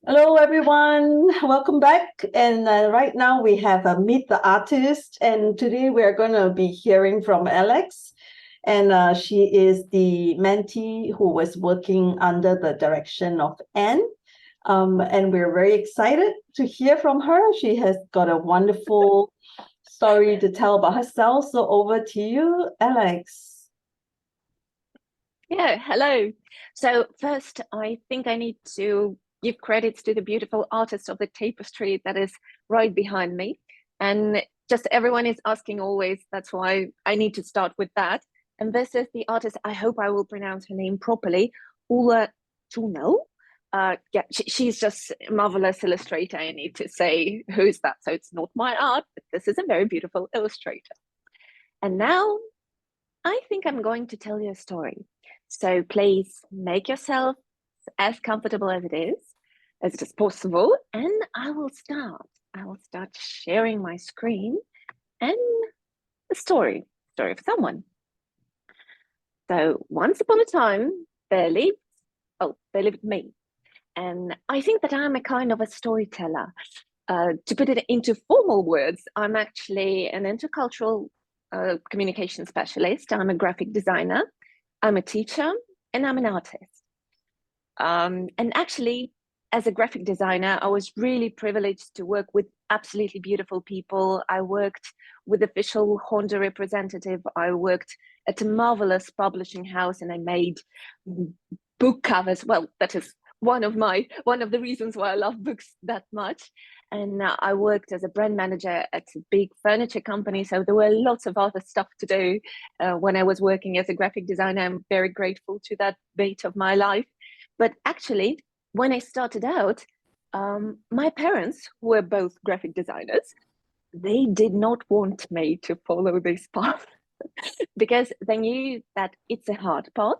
Hello, everyone. Welcome back. And right now we have Meet the Artist. And today we're going to be hearing from Alex. And she is the mentee who was working under the direction of Anne. And we're very excited to hear from her. She has got a wonderful story to tell about herself. So over to you, Alex. Yeah, hello. So first, I think I need to give credits to the beautiful artist of the tapestry that is right behind me. And just everyone is asking always, that's why I need to start with that. And this is the artist, I hope I will pronounce her name properly, Ulla Tuno. Yeah, she's just a marvelous illustrator. I need to say who's that. So it's not my art, but this is a very beautiful illustrator. And now I think I'm going to tell you a story. So please make yourself as comfortable as it is possible, and I will start. I will start sharing my screen and the story of someone. So once upon a time, there lived me. And I think that I'm a kind of a storyteller. To put it into formal words, I'm actually an intercultural communication specialist. I'm a graphic designer. I'm a teacher, and I'm an artist. And actually, as a graphic designer, I was really privileged to work with absolutely beautiful people. I worked with official Honda representative. I worked at a marvelous publishing house, and I made book covers. Well, that is one of the reasons why I love books that much. And I worked as a brand manager at a big furniture company, so there were lots of other stuff to do when I was working as a graphic designer. I'm very grateful to that bit of my life. But actually, when I started out, my parents, who were both graphic designers, they did not want me to follow this path because they knew that it's a hard path.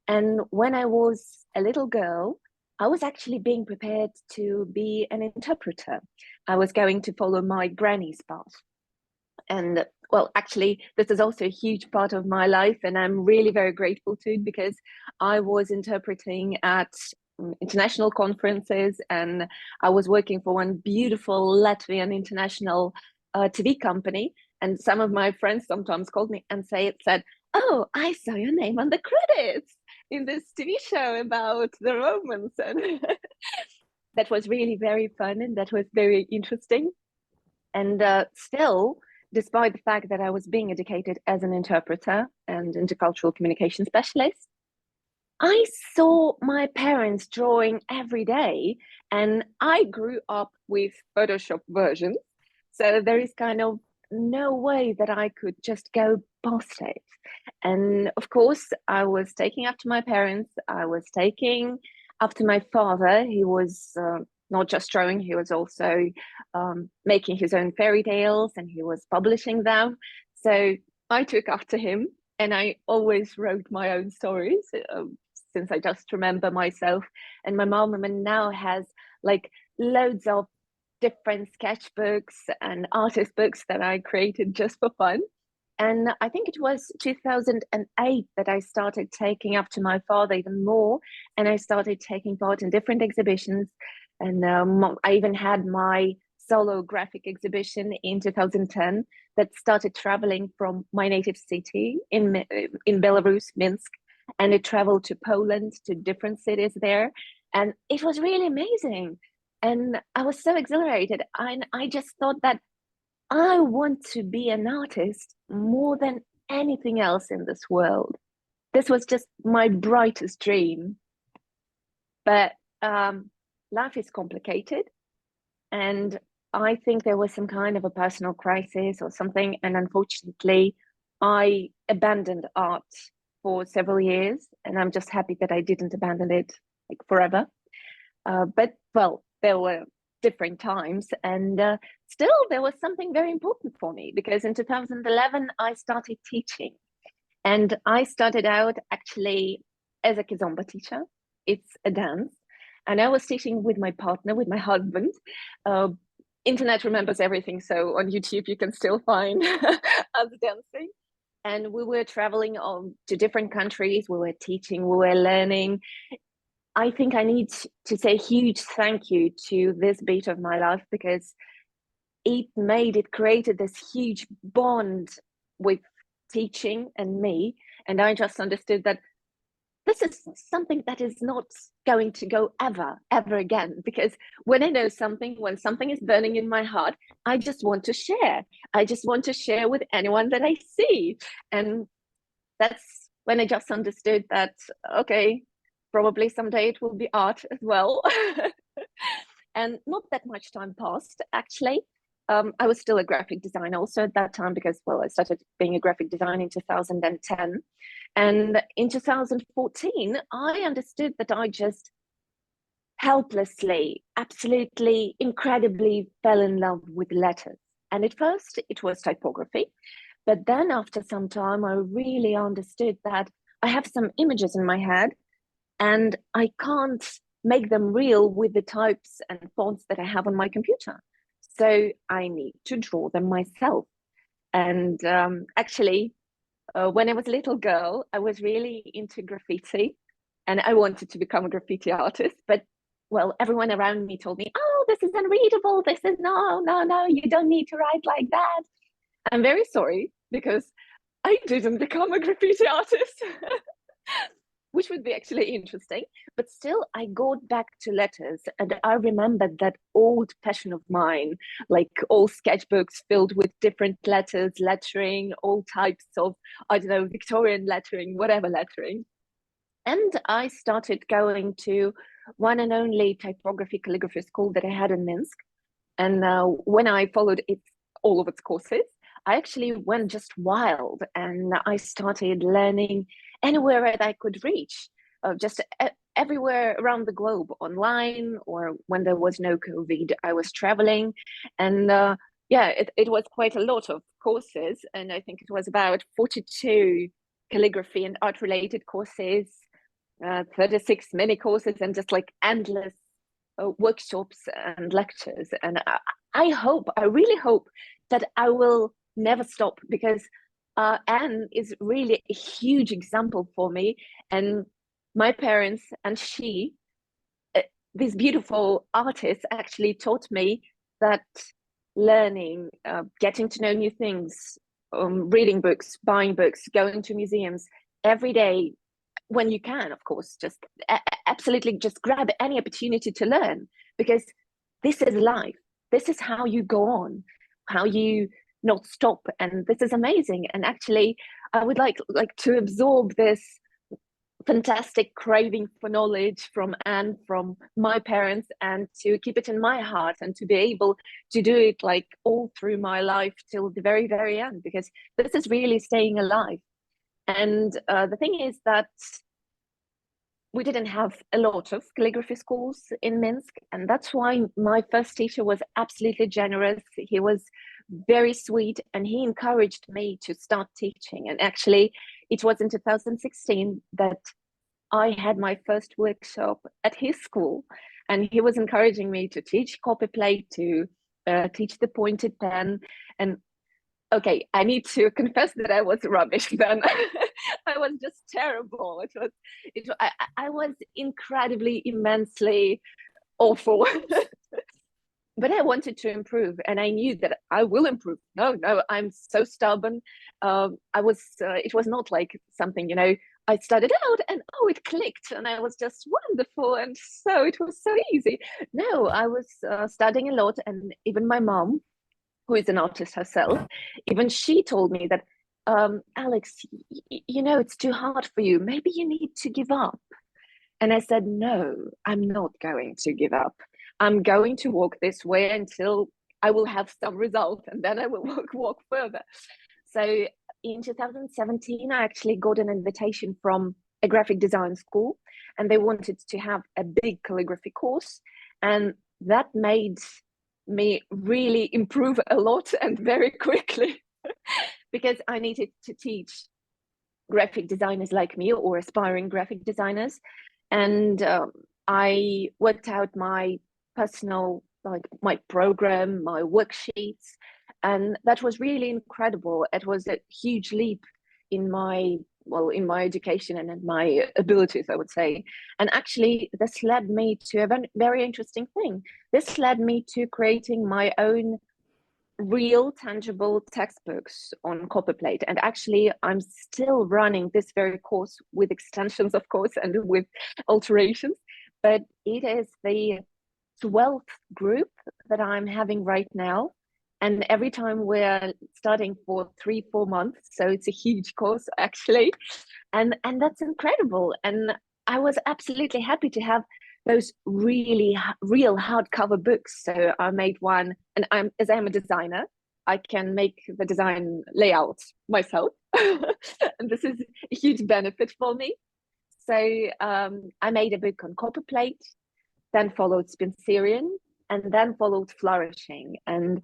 And when I was a little girl, I was actually being prepared to be an interpreter. I was going to follow my granny's path. And well, actually, this is also a huge part of my life, and I'm really very grateful to it because I was interpreting at international conferences, and I was working for one beautiful Latvian international TV company. And some of my friends sometimes called me and said, "Oh, I saw your name on the credits in this TV show about the Romans," and that was really very fun, and that was very interesting. And still, despite the fact that I was being educated as an interpreter and intercultural communication specialist, I saw my parents drawing every day, and I grew up with Photoshop versions. So there is kind of no way that I could just go past it. And of course, I was taking after my parents, I was taking after my father. He was not just drawing, he was also making his own fairy tales and he was publishing them. So I took after him and I always wrote my own stories since I just remember myself. And my mom now has like loads of different sketchbooks and artist books that I created just for fun. And I think it was 2008 that I started taking up to my father even more. And I started taking part in different exhibitions. And I even had my solo graphic exhibition in 2010 that started traveling from my native city in Belarus, Minsk. And it traveled to Poland, to different cities there. And it was really amazing. And I was so exhilarated. I just thought that I want to be an artist more than anything else in this world. This was just my brightest dream. But life is complicated. And I think there was some kind of a personal crisis or something. And unfortunately, I abandoned art for several years. And I'm just happy that I didn't abandon it like forever. But well, there were different times, and still there was something very important for me because in 2011 I started teaching, and I started out actually as a kizomba teacher. It's a dance, and I was teaching with my partner, with my husband. Uh, Internet remembers everything, so on YouTube you can still find us dancing. And we were traveling to different countries. We were teaching, we were learning, I think I need to say a huge thank you to this bit of my life, because it created this huge bond with teaching and me. And I just understood that this is something that is not going to go ever again. Because when I know something, when something is burning in my heart, I just want to share. I just want to share with anyone that I see. And that's when I just understood that, okay, probably someday it will be art as well. And not that much time passed, actually. I was still a graphic designer also at that time, because, well, I started being a graphic designer in 2010. And in 2014, I understood that I just helplessly, absolutely, incredibly fell in love with letters. And at first, it was typography. But then after some time, I really understood that I have some images in my head and I can't make them real with the types and fonts that I have on my computer. So I need to draw them myself. And actually, when I was a little girl, I was really into graffiti and I wanted to become a graffiti artist. But, well, everyone around me told me, oh, this is unreadable. This is no, you don't need to write like that. I'm very sorry, because I didn't become a graffiti artist, which would be actually interesting. But still, I got back to letters, and I remembered that old passion of mine, like all sketchbooks filled with different letters, lettering, all types of, I don't know, Victorian lettering, whatever lettering. And I started going to one and only typography calligraphy school that I had in Minsk. And when I followed all of its courses, I actually went just wild, and I started learning anywhere that I could reach, just everywhere around the globe, online, or when there was no COVID, I was traveling. And yeah, it was quite a lot of courses. And I think it was about 42 calligraphy and art related courses, 36 mini courses, and just like endless workshops and lectures. And I really hope that I will never stop, because Anne is really a huge example for me. And my parents and she, these beautiful artists, actually taught me that learning, getting to know new things, reading books, buying books, going to museums every day, when you can, of course, just absolutely just grab any opportunity to learn, because this is life. This is how you go on, how you not stop. And this is amazing. And actually, I would like to absorb this fantastic craving for knowledge from Anne, from my parents, and to keep it in my heart, and to be able to do it like all through my life till the very, very end, because this is really staying alive. And the thing is that we didn't have a lot of calligraphy schools in Minsk. And that's why my first teacher was absolutely generous. He was very sweet, and he encouraged me to start teaching. And actually, it was in 2016 that I had my first workshop at his school. And he was encouraging me to teach copyplate, to teach the pointed pen. And okay, I need to confess that I was rubbish then. I was just terrible. I was incredibly, immensely awful. But I wanted to improve, and I knew that I will improve. No, I'm so stubborn. It was not like something, I started out and oh, it clicked, and I was just wonderful, and so it was so easy. No, I was studying a lot, and even my mom, who is an artist herself, even she told me that, Alex, it's too hard for you. Maybe you need to give up. And I said, no, I'm not going to give up. I'm going to walk this way until I will have some result, and then I will walk further. So in 2017, I actually got an invitation from a graphic design school, and they wanted to have a big calligraphy course. And that made me really improve a lot, and very quickly, because I needed to teach graphic designers like me, or aspiring graphic designers. And I worked out my personal, like my program, my worksheets, and that was really incredible. It was a huge leap in my well, in my education and in my abilities, I would say. And actually, this led me to a very interesting thing. This led me to creating my own real tangible textbooks on copperplate. And actually, I'm still running this very course with extensions, of course, and with alterations. But it is the 12th group that I'm having right now. And every time we're starting for 3-4 months, so it's a huge course actually, and that's incredible. And I was absolutely happy to have those really real hardcover books. So I made one, and as I'm a designer, I can make the design layout myself, and this is a huge benefit for me. So I made a book on copperplate, then followed Spencerian, and then followed Flourishing. And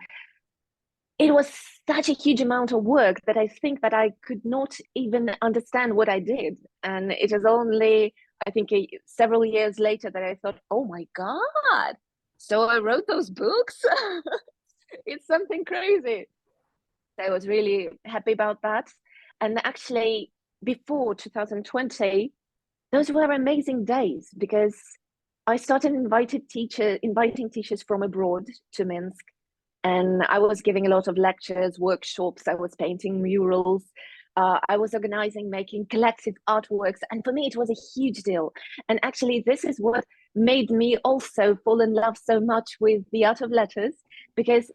it was such a huge amount of work that I think that I could not even understand what I did. And it was only, I think, several years later that I thought, oh my God, so I wrote those books? It's something crazy. So I was really happy about that. And actually, before 2020, those were amazing days because I started inviting teachers from abroad to Minsk, and I was giving a lot of lectures, workshops. I was painting murals. I was organizing, making collective artworks, and for me, it was a huge deal. And actually, this is what made me also fall in love so much with the art of letters, because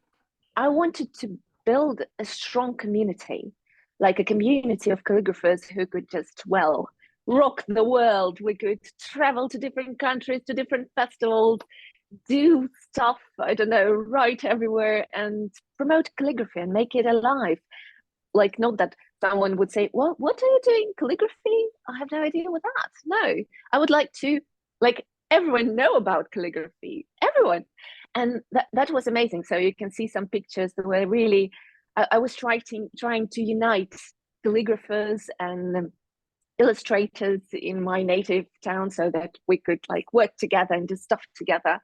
I wanted to build a strong community, like a community of calligraphers who could just, well, rock the world. We could travel to different countries, to different festivals, do stuff, I don't know, write everywhere and promote calligraphy and make it alive. Like, not that someone would say, well, what are you doing? Calligraphy? I have no idea what that. No, I would like to, like, everyone know about calligraphy, everyone. And that was amazing. So you can see some pictures that were really, I was trying to unite calligraphers and illustrators in my native town so that we could like work together and do stuff together.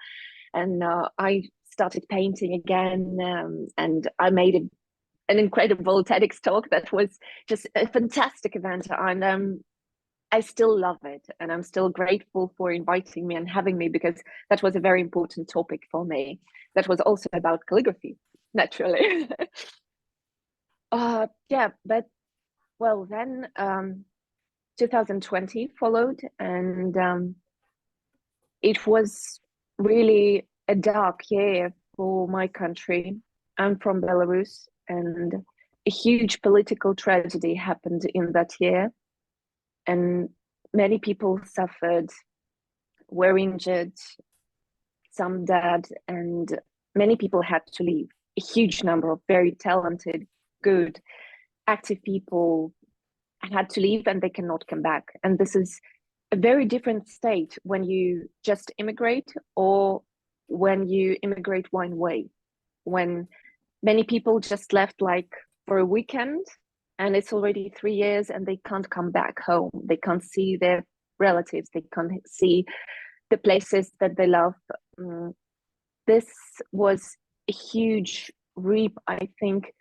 And I started painting again, and I made an incredible TEDx talk that was just a fantastic event. And I still love it, and I'm still grateful for inviting me and having me, because that was a very important topic for me. That was also about calligraphy, naturally. Yeah, but well, then 2020 followed, and it was really a dark year for my country. I'm from Belarus, and a huge political tragedy happened in that year, and many people suffered, were injured, some dead, and many people had to leave. A huge number of very talented, good, active people had to leave, and they cannot come back. And this is a very different state when you just immigrate or when you immigrate one way. When many people just left like for a weekend, and it's already 3 years and they can't come back home. They can't see their relatives. They can't see the places that they love. This was a huge reap, I think,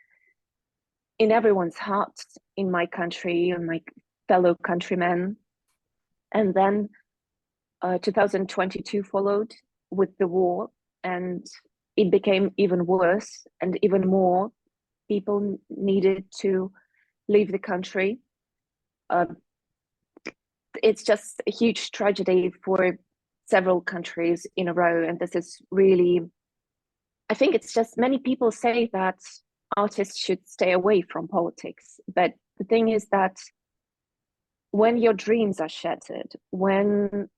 in everyone's hearts in my country and my fellow countrymen. And then 2022 followed with the war, and it became even worse, and even more people needed to leave the country. It's just a huge tragedy for several countries in a row. And this is really, I think it's just, many people say that artists should stay away from politics. But the thing is that when your dreams are shattered, when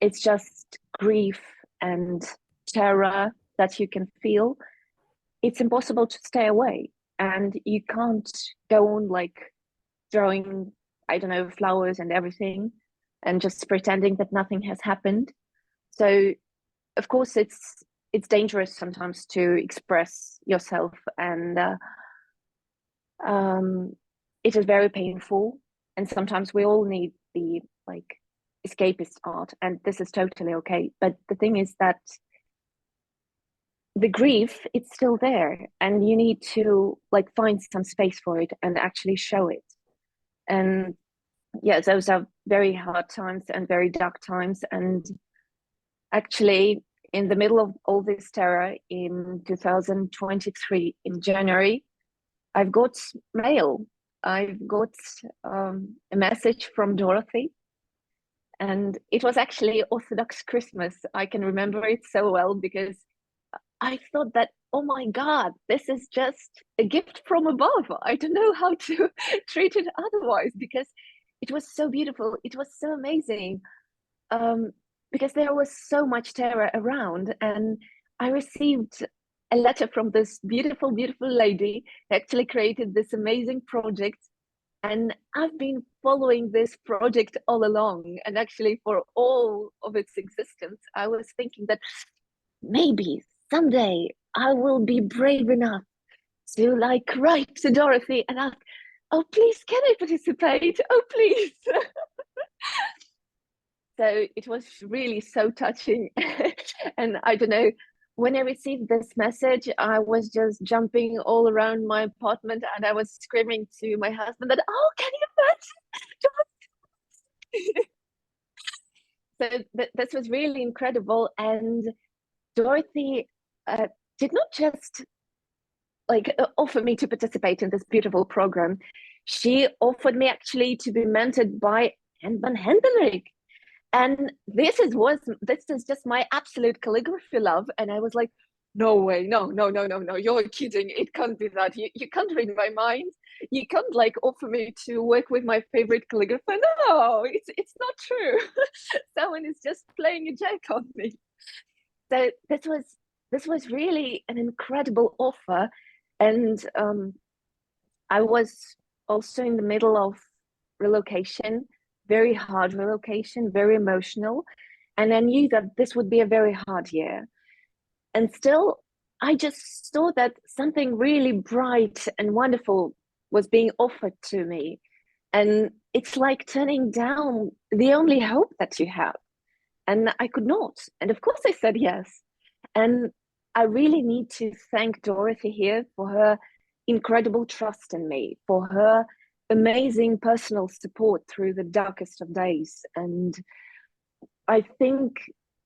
it's just grief and terror that you can feel, it's impossible to stay away. And you can't go on like throwing, I don't know, flowers and everything and just pretending that nothing has happened. So of course it's dangerous sometimes to express yourself, and it is very painful, and sometimes we all need the like escapist art, and this is totally okay. But the thing is that the grief, it's still there, and you need to like find some space for it and actually show it. And yeah, those are very hard times and very dark times. And actually, in the middle of all this terror in 2023, in January, I've got mail. I've got a message from Dorothy, and it was actually Orthodox Christmas. I can remember it so well because I thought that, oh my God, this is just a gift from above. I don't know how to treat it otherwise because it was so beautiful. It was so amazing. Um, because there was so much terror around, and I received a letter from this beautiful, beautiful lady who actually created this amazing project. And I've been following this project all along. And actually, for all of its existence, I was thinking that maybe someday I will be brave enough to like write to Dorothy and ask, oh, please, can I participate? Oh, please. So it was really so touching. And I don't know, when I received this message, I was just jumping all around my apartment and I was screaming to my husband that, oh, can you imagine? So this was really incredible. And Dorothy did not just like offer me to participate in this beautiful program. She offered me actually to be mentored by Anne van Hendrik. And this is just my absolute calligraphy love. And I was like, no way, no, no, no, no, no, you're kidding. It can't be that. You can't read my mind. You can't like offer me to work with my favorite calligrapher. No, it's not true. Someone is just playing a joke on me. So this was really an incredible offer. And I was also in the middle of relocation, very hard relocation, very emotional. And I knew that this would be a very hard year. And still, I just saw that something really bright and wonderful was being offered to me. And it's like turning down the only hope that you have. And I could not. And of course, I said yes. And I really need to thank Dorothy here for her incredible trust in me, for her amazing personal support through the darkest of days. And I think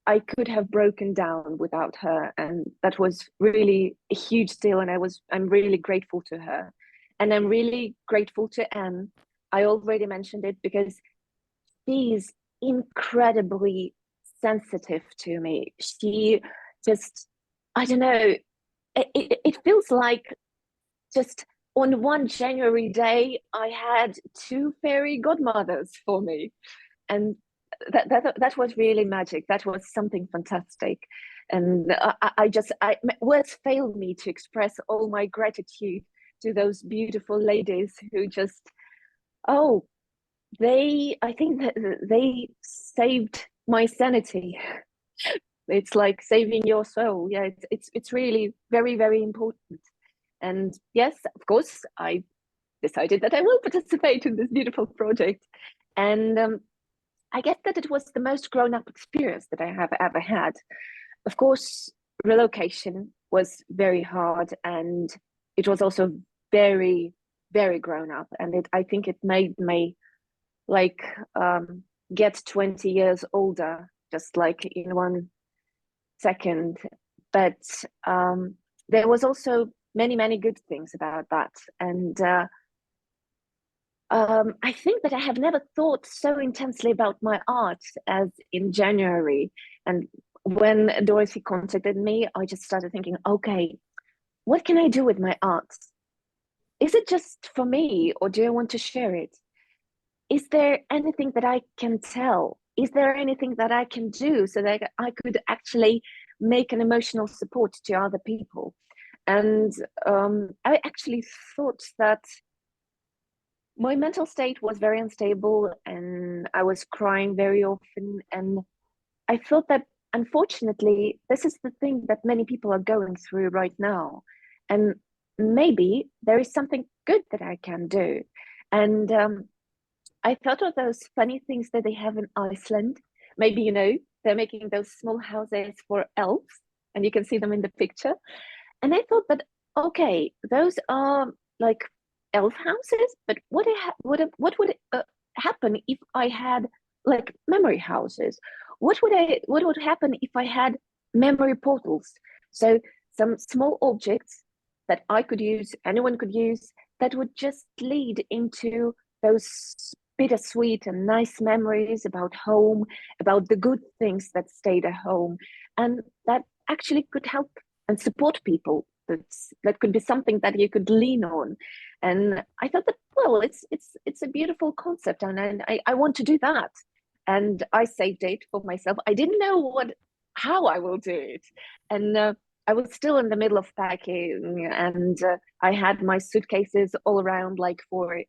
I could have broken down without her. And that was really a huge deal. And I'm really grateful to her. And I'm really grateful to Anne. I already mentioned it because she's incredibly sensitive to me. She just, I don't know, it feels like just on one January day, I had two fairy godmothers for me. And that was really magic. That was something fantastic. And words fail me to express all my gratitude to those beautiful ladies who just, oh, I think that they saved my sanity. It's like saving your soul. Yeah, it's really very, very important. And yes, of course, I decided that I will participate in this beautiful project. And I guess that it was the most grown-up experience that I have ever had. Of course, relocation was very hard, and it was also very, very grown up. And I think it made me like get 20 years older just like in 1 second. But there was also many, many good things about that. And I think that I have never thought so intensely about my art as in January. And when Dorothy contacted me, I just started thinking, okay, what can I do with my art? Is it just for me, or do I want to share it? Is there anything that I can tell? Is there anything that I can do so that I could actually make an emotional support to other people? And I actually thought that my mental state was very unstable and I was crying very often. And I thought that unfortunately, this is the thing that many people are going through right now. And maybe there is something good that I can do. And I thought of those funny things that they have in Iceland. Maybe, they're making those small houses for elves, and you can see them in the picture. And I thought that, okay, those are like elf houses, but what would happen if I had like memory houses? What would happen if I had memory portals? So some small objects that I could use, anyone could use, that would just lead into those bittersweet and nice memories about home, about the good things that stayed at home, and that actually could help and support people. That could be something that you could lean on. And I thought that, well, it's a beautiful concept, and I want to do that. And I saved it for myself. I didn't know how I will do it, and I was still in the middle of packing, and I had my suitcases all around like for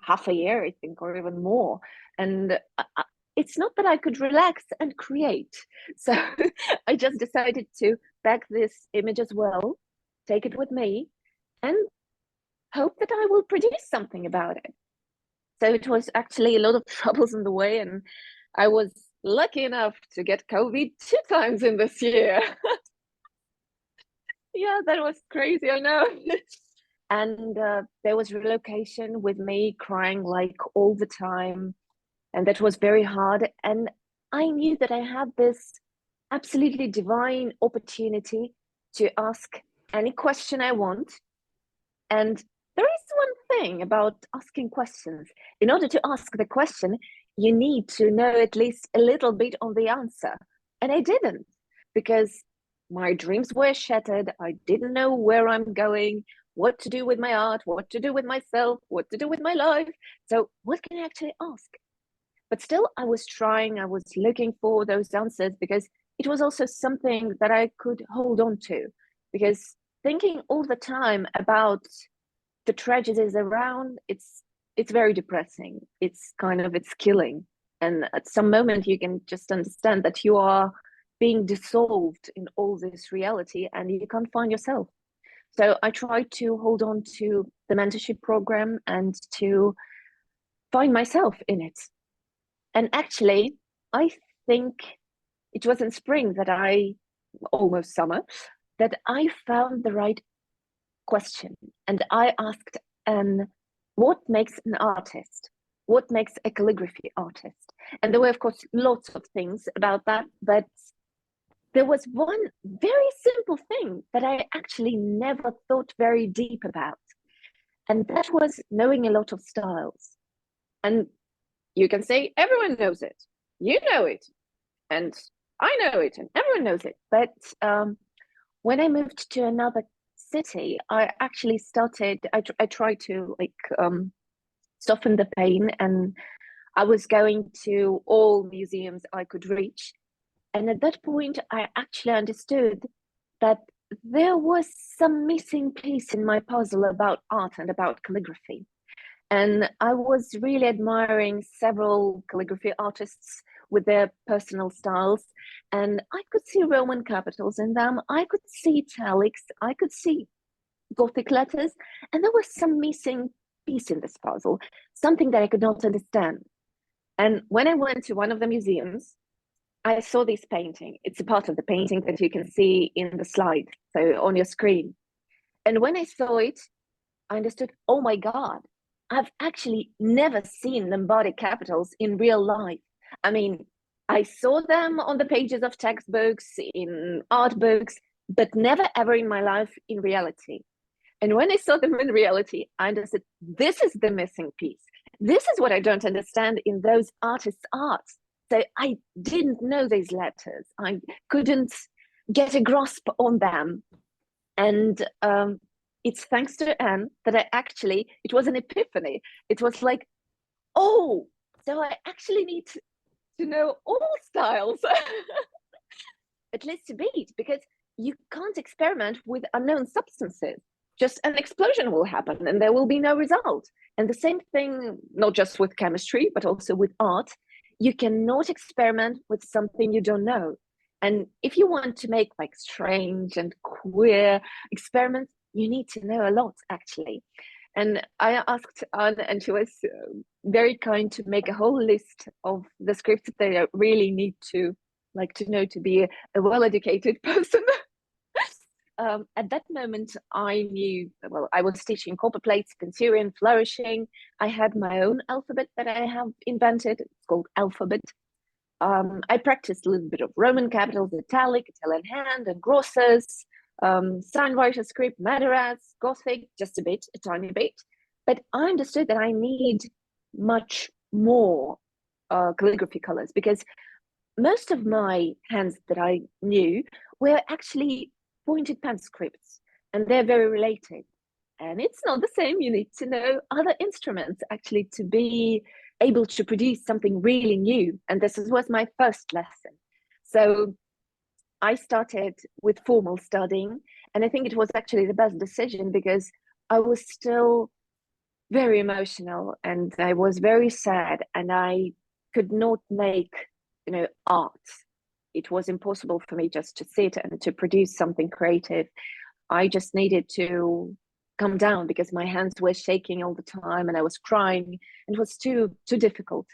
half a year, I think, or even more. And it's not that I could relax and create. So I just decided to pack this image as well, take it with me, and hope that I will produce something about it. So it was actually a lot of troubles in the way, and I was lucky enough to get COVID 2 times in this year. Yeah, that was crazy, I know. And there was relocation with me crying like all the time, and that was very hard. And I knew that I had this absolutely divine opportunity to ask any question I want. And there is one thing about asking questions. In order to ask the question, you need to know at least a little bit on the answer. And I didn't, because my dreams were shattered. I didn't know where I'm going, what to do with my art, what to do with myself, what to do with my life. So, what can I actually ask? But still, I was trying, I was looking for those answers, because it was also something that I could hold on to. Because thinking all the time about the tragedies around, it's very depressing. It's killing. And at some moment you can just understand that you are being dissolved in all this reality and you can't find yourself. So I tried to hold on to the mentorship program and to find myself in it. And actually, I think it was in spring that almost summer, that I found the right question. And I asked, what makes an artist? What makes a calligraphy artist? And there were, of course, lots of things about that, but there was one very simple thing that I actually never thought very deep about. And that was knowing a lot of styles. And you can say everyone knows it. You know it. And I know it, and everyone knows it. But when I moved to another city, I actually started, I tried to soften the pain, and I was going to all museums I could reach. And at that point, I actually understood that there was some missing piece in my puzzle about art and about calligraphy. And I was really admiring several calligraphy artists with their personal styles. And I could see Roman capitals in them. I could see italics. I could see Gothic letters. And there was some missing piece in this puzzle, something that I could not understand. And when I went to one of the museums, I saw this painting. It's a part of the painting that you can see in the slide, so on your screen. And when I saw it, I understood, oh my God, I've actually never seen Lombardic capitals in real life. I mean, I saw them on the pages of textbooks, in art books, but never ever in my life in reality. And when I saw them in reality, I understood this is the missing piece. This is what I don't understand in those artists' arts. So I didn't know these letters. I couldn't get a grasp on them. And it's thanks to Anne that it was an epiphany. It was like, oh, so I actually need to know all styles, at least to beat, because you can't experiment with unknown substances. Just an explosion will happen and there will be no result. And the same thing, not just with chemistry, but also with art. You cannot experiment with something you don't know. And if you want to make like strange and queer experiments, you need to know a lot, actually. And I asked Anne, and she was very kind to make a whole list of the scripts that I really need to know to be a well-educated person. at that moment, I knew, well, I was teaching copper plates, Pensurian, flourishing. I had my own alphabet that I have invented. It's called Alphabet. I practiced a little bit of Roman capitals, Italic, Italian hand, and grosses, signwriter script, Madaras, Gothic, just a bit, a tiny bit. But I understood that I need much more calligraphy colors, because most of my hands that I knew were actually pointed pen scripts, and they're very related. And it's not the same. You need to know other instruments actually to be able to produce something really new. And this was my first lesson. So I started with formal studying, and I think it was actually the best decision, because I was still very emotional and I was very sad, and I could not make, art. It was impossible for me just to sit and to produce something creative. I just needed to calm down because my hands were shaking all the time and I was crying. It was too difficult.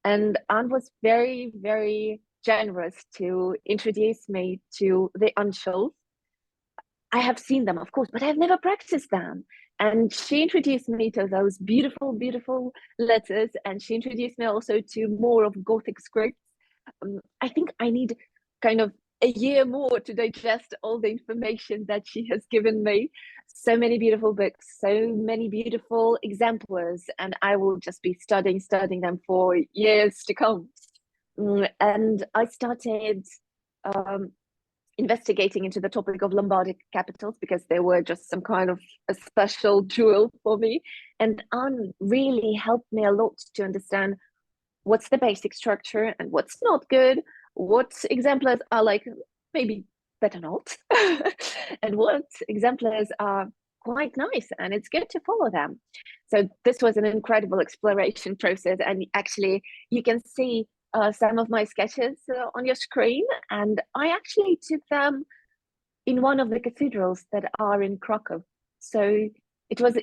And Anne was very, very generous to introduce me to the uncials. I have seen them, of course, but I've never practiced them. And she introduced me to those beautiful, beautiful letters. And she introduced me also to more of Gothic scripts. I think I need kind of a year more to digest all the information that she has given me. So many beautiful books, so many beautiful exemplars, and I will just be studying them for years to come. And I started um, investigating into the topic of Lombardic capitals, because they were just some kind of a special jewel for me. And Anne really helped me a lot to understand what's the basic structure and what's not good, what exemplars are like maybe better not, and what exemplars are quite nice and it's good to follow them. So this was an incredible exploration process, and actually you can see some of my sketches on your screen, and I actually took them in one of the cathedrals that are in Krakow. So it was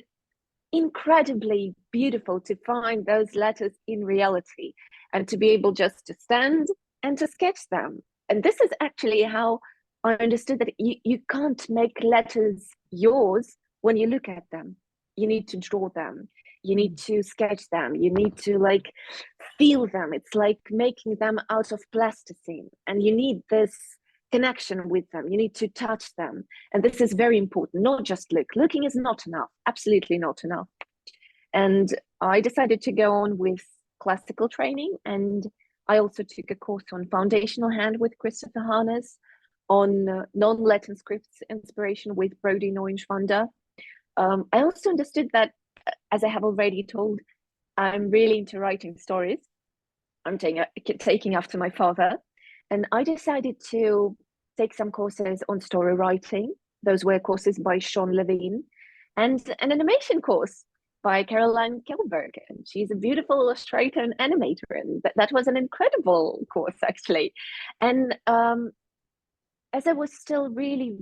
incredibly beautiful to find those letters in reality and to be able just to stand and to sketch them. And this is actually how I understood that you can't make letters yours when you look at them. You need to draw them, you need to sketch them, you need to like feel them. It's like making them out of plasticine, and you need this connection with them. You need to touch them. And this is very important. Not just look. Looking is not enough. Absolutely not enough. And I decided to go on with classical training. And I also took a course on foundational hand with Christopher Harness, on non-Latin scripts inspiration with Brody Neuenschwander. I also understood that, as I have already told, I'm really into writing stories. I'm taking after my father. And I decided to take some courses on story writing. Those were courses by Sean Levine, and an animation course by Caroline Kilberg. And she's a beautiful illustrator and animator. And that was an incredible course, actually. And as I was still really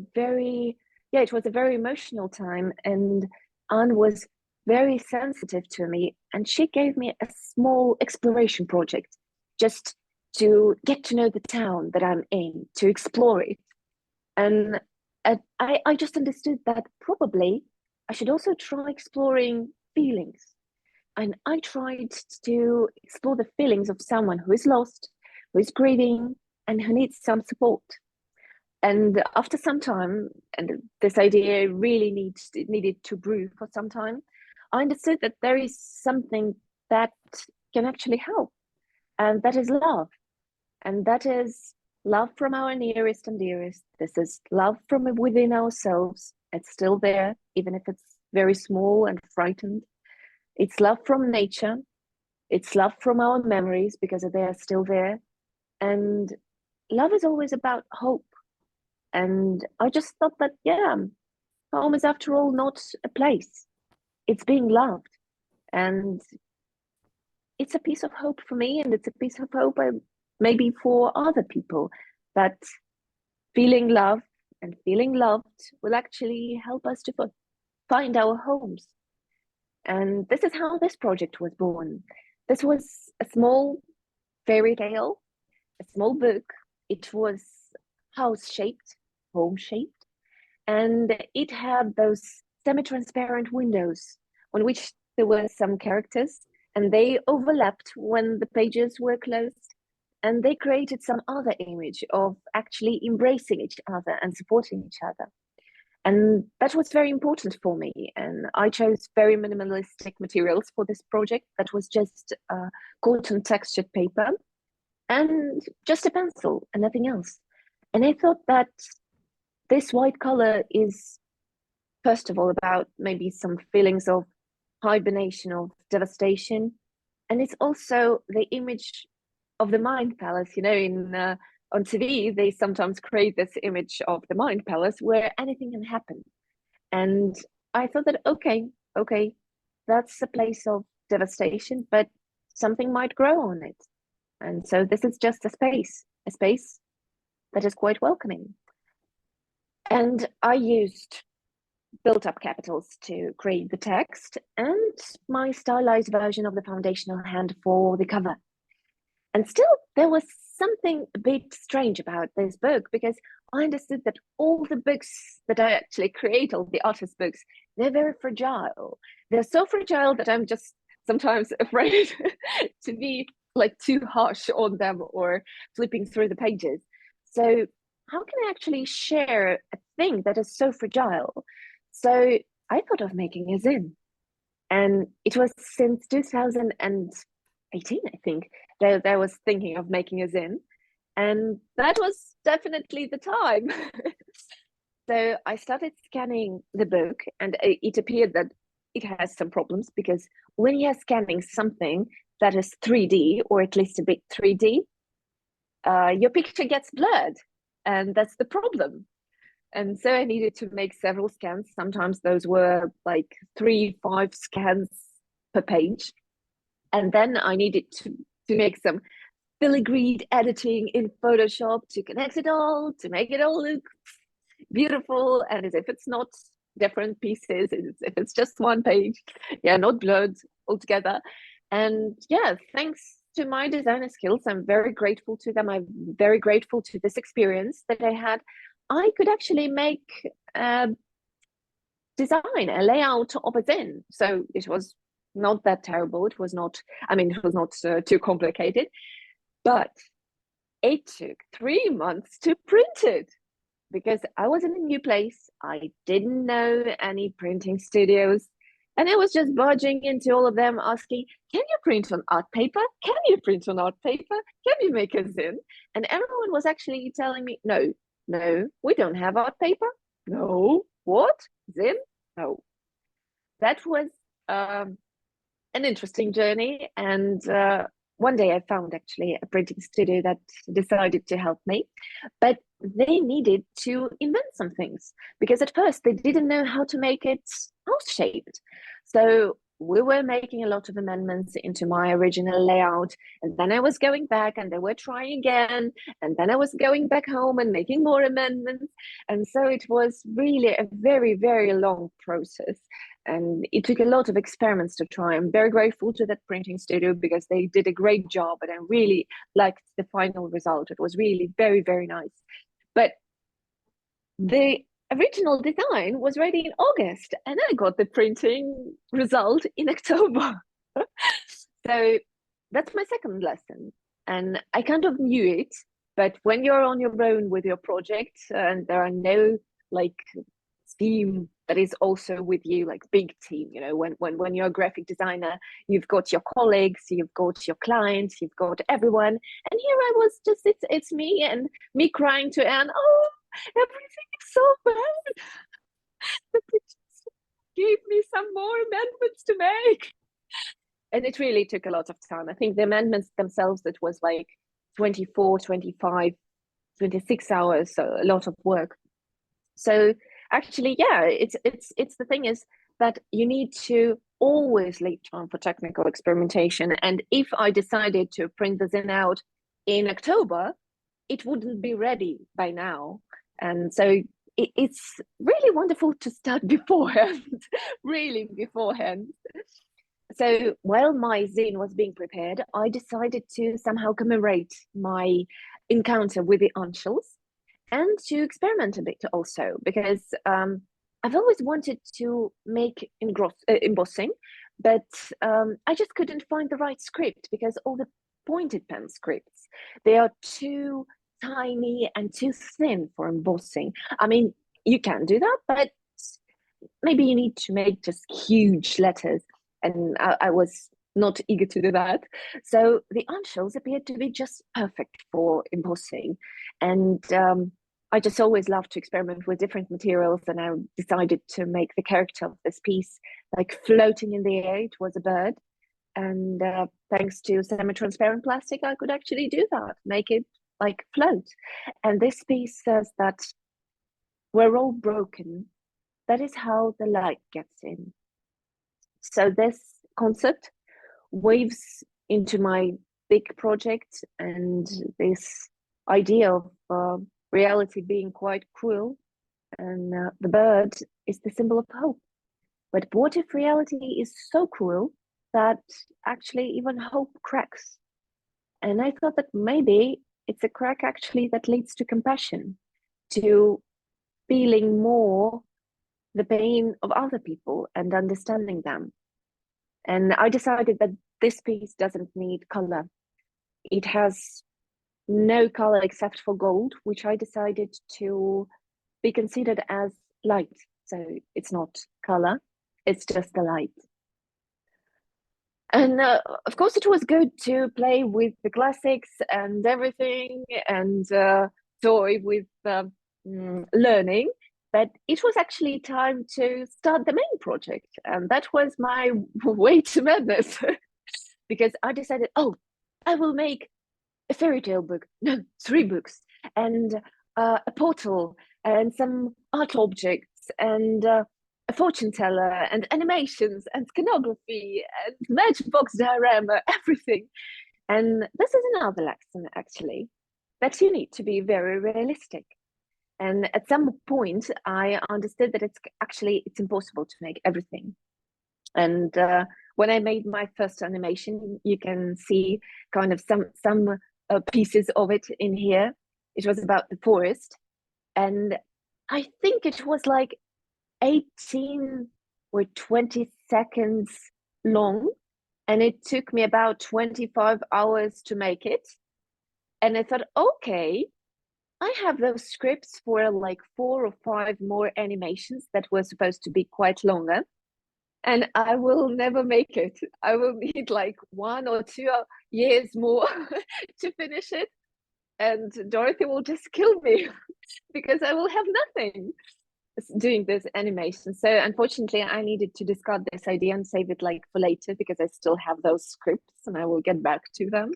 it was a very emotional time. And Anne was very sensitive to me. And she gave me a small exploration project just to get to know the town that I'm in, to explore it. And I just understood that probably I should also try exploring feelings. And I tried to explore the feelings of someone who is lost, who is grieving, and who needs some support. And after some time, and this idea really needed to brew for some time, I understood that there is something that can actually help, and that is love. And that is love from our nearest and dearest. This is love from within ourselves. It's still there, even if it's very small and frightened. It's love from nature. It's love from our memories, because they are still there. And love is always about hope. And I just thought that, yeah, home is after all not a place. It's being loved. And it's a piece of hope for me, and it's a piece of hope maybe for other people, that feeling love and feeling loved will actually help us to find our homes. And this is how this project was born. This was a small fairy tale, a small book. It was house shaped, home shaped. and it had those semi-transparent windows on which there were some characters, and they overlapped when the pages were closed, and they created some other image of actually embracing each other and supporting each other. And that was very important for me. And I chose very minimalistic materials for this project. That was just cotton textured paper and just a pencil and nothing else. And I thought that this white color is, first of all, about maybe some feelings of hibernation, of devastation. And it's also the image of the mind palace. You know, in on TV, they sometimes create this image of the mind palace where anything can happen. And I thought that, okay, that's a place of devastation, but something might grow on it. And so this is just a space that is quite welcoming. And I used built up capitals to create the text and my stylized version of the foundational hand for the cover. And still, there was something a bit strange about this book, because I understood that all the books that I actually create, all the artist books, they're very fragile. They're so fragile that I'm just sometimes afraid to be like too harsh on them or flipping through the pages. So how can I actually share a thing that is so fragile? So I thought of making a zine. And it was since 2018, I think, that I was thinking of making a zine. And that was definitely the time. So I started scanning the book, and it appeared that it has some problems, because when you're scanning something that is 3D, or at least a bit 3D, your picture gets blurred. And that's the problem. And so I needed to make several scans. Sometimes those were like 3-5 scans per page. And then I needed to make some filigreed editing in Photoshop to connect it all, to make it all look beautiful. And as if it's not different pieces, if it's just one page, yeah, not blurred altogether. And yeah, thanks to my designer skills, I'm very grateful to them. I'm very grateful to this experience that I had. I could actually make design a layout of a zine. So it was not that terrible. It was not, I mean, it was not too complicated, but it took 3 months to print it, because I was in a new place. I didn't know any printing studios. And I was just barging into all of them asking, can you print on art paper? Can you print on art paper? Can you make a zine? And everyone was actually telling me, no, we don't have art paper. No, what? Zine? No. That was an interesting journey. And one day I found actually a printing studio that decided to help me, but they needed to invent some things, because at first they didn't know how to make it house-shaped. So we were making a lot of amendments into my original layout, and then I was going back and they were trying again, and then I was going back home and making more amendments. And so it was really a very, very long process. And it took a lot of experiments to try. I'm very grateful to that printing studio, because they did a great job, and I really liked the final result. It was really very, very nice. But the original design was ready in August, and I got the printing result in October. So that's my second lesson. And I kind of knew it, but when you're on your own with your project and there are no like team that is also with you, like big team, you know, when you're a graphic designer, you've got your colleagues, you've got your clients, you've got everyone. And here I was just, it's me and me crying to Anne, oh, everything is so bad. But they just gave me some more amendments to make. And it really took a lot of time. I think the amendments themselves, it was like 24, 25, 26 hours, so a lot of work. So actually, yeah, it's the thing is that you need to always leave time for technical experimentation. And if I decided to print the zine out in October, it wouldn't be ready by now. And so it's really wonderful to start beforehand, really beforehand. So while my zine was being prepared, I decided to somehow commemorate my encounter with the Anshels. and to experiment a bit also, because I've always wanted to make embossing, but I just couldn't find the right script, because all the pointed pen scripts, they are too tiny and too thin for embossing. I mean, you can do that, but maybe you need to make just huge letters, and I was not eager to do that. So the unshells appeared to be just perfect for embossing, and I just always loved to experiment with different materials, and I decided to make the character of this piece like floating in the air. It was a bird, and thanks to semi-transparent plastic, I could actually do that, make it like float. And this piece says that we're all broken, that is how the light gets in. So this concept waves into my big project, and this idea of reality being quite cruel, and the bird is the symbol of hope. But what if reality is so cruel that actually even hope cracks? And I thought that maybe it's a crack actually that leads to compassion, to feeling more the pain of other people and understanding them. And I decided that this piece doesn't need color. It has no color except for gold, which I decided to be considered as light. So it's not color, it's just the light. And of course, it was good to play with the classics and everything, and toy with learning. But it was actually time to start the main project. And that was my way to madness. Because I decided, oh, I will make a fairy tale book. No, 3 books. And a portal, and some art objects, and a fortune teller, and animations, and scanography, and matchbox diorama, everything. And this is another lesson, actually, that you need to be very realistic. And at some point, I understood that it's impossible to make everything. And when I made my first animation, you can see kind of some pieces of it in here. It was about the forest, and I think it was like 18 or 20 seconds long, and it took me about 25 hours to make it. And I thought, okay, I have those scripts for like 4 or 5 more animations that were supposed to be quite longer, and I will never make it. I will need like 1 or 2 years more to finish it, and Dorothy will just kill me because I will have nothing doing this animation. So unfortunately, I needed to discard this idea and save it like for later, because I still have those scripts and I will get back to them.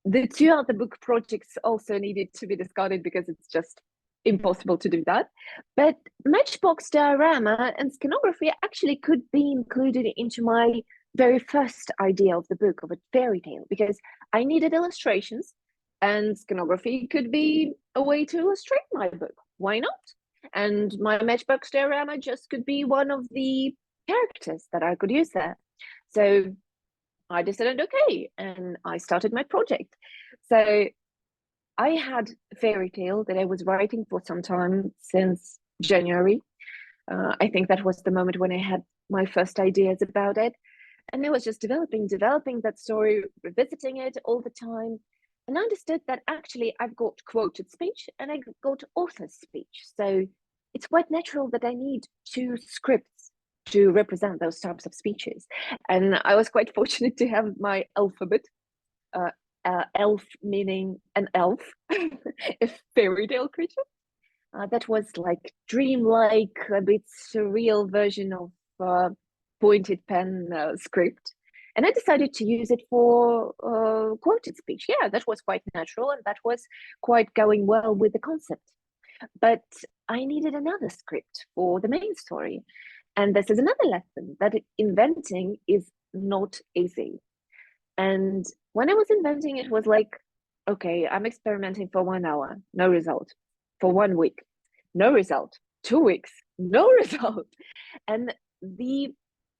The 2 other book projects also needed to be discarded because it's just impossible to do that. But matchbox diorama and scanography actually could be included into my very first idea of the book, of a fairy tale, because I needed illustrations, and scanography could be a way to illustrate my book. Why not? And my matchbox diorama just could be one of the characters that I could use there. So I decided, okay, and I started my project. So I had a fairy tale that I was writing for some time, since January. I think that was the moment when I had my first ideas about it. And I was just developing that story, revisiting it all the time. And I understood that actually I've got quoted speech and I got author's speech. So it's quite natural that I need 2 scripts to represent those types of speeches. And I was quite fortunate to have my alphabet, elf meaning an elf, a fairy tale creature. That was like dreamlike, a bit surreal version of pointed pen script. And I decided to use it for quoted speech. Yeah, that was quite natural, and that was quite going well with the concept. But I needed another script for the main story. And this is another lesson, that inventing is not easy. And when I was inventing, it was like, okay, I'm experimenting for 1 hour, no result. For 1 week, no result. 2 weeks, no result. And the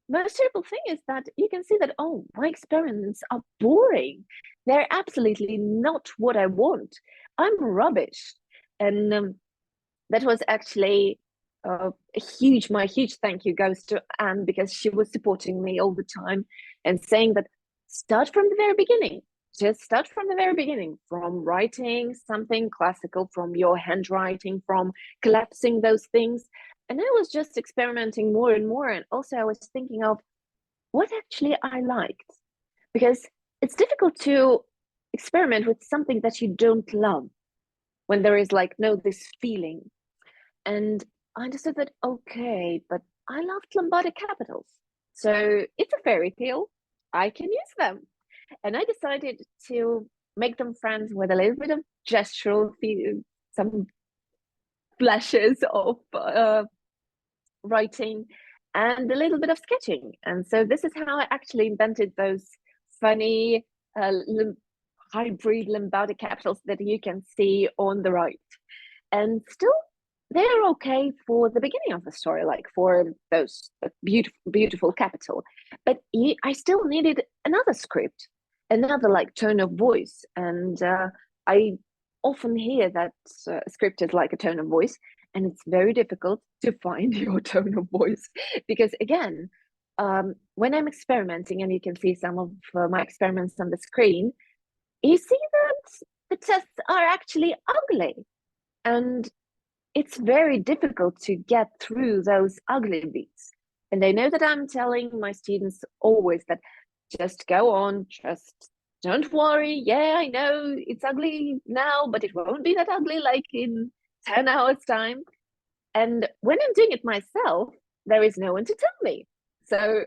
most terrible thing is that you can see that, oh, my experiments are boring. They're absolutely not what I want. I'm rubbish. And that was actually my huge thank you goes to Anne, because she was supporting me all the time and saying that start from the very beginning. Just start from the very beginning, from writing something classical, from your handwriting, from collapsing those things. And I was just experimenting more and more. And also I was thinking of what actually I liked, because it's difficult to experiment with something that you don't love when there is like no this feeling. And I understood that, okay, but I loved Lombardic capitals. So it's a fairy tale. I can use them. And I decided to make them friends with a little bit of gestural, some flashes of writing and a little bit of sketching. And so this is how I actually invented those funny hybrid Lombardic capitals that you can see on the right. And still, they're okay for the beginning of the story, like for those beautiful capital. But I still needed another script, another like tone of voice. And I often hear that script is like a tone of voice, and it's very difficult to find your tone of voice because again, when I'm experimenting, and you can see some of my experiments on the screen, you see that the tests are actually ugly, and it's very difficult to get through those ugly beats. And I know that I'm telling my students always that just go on, just don't worry. Yeah, I know it's ugly now, but it won't be that ugly like in 10 hours time. And when I'm doing it myself, there is no one to tell me. So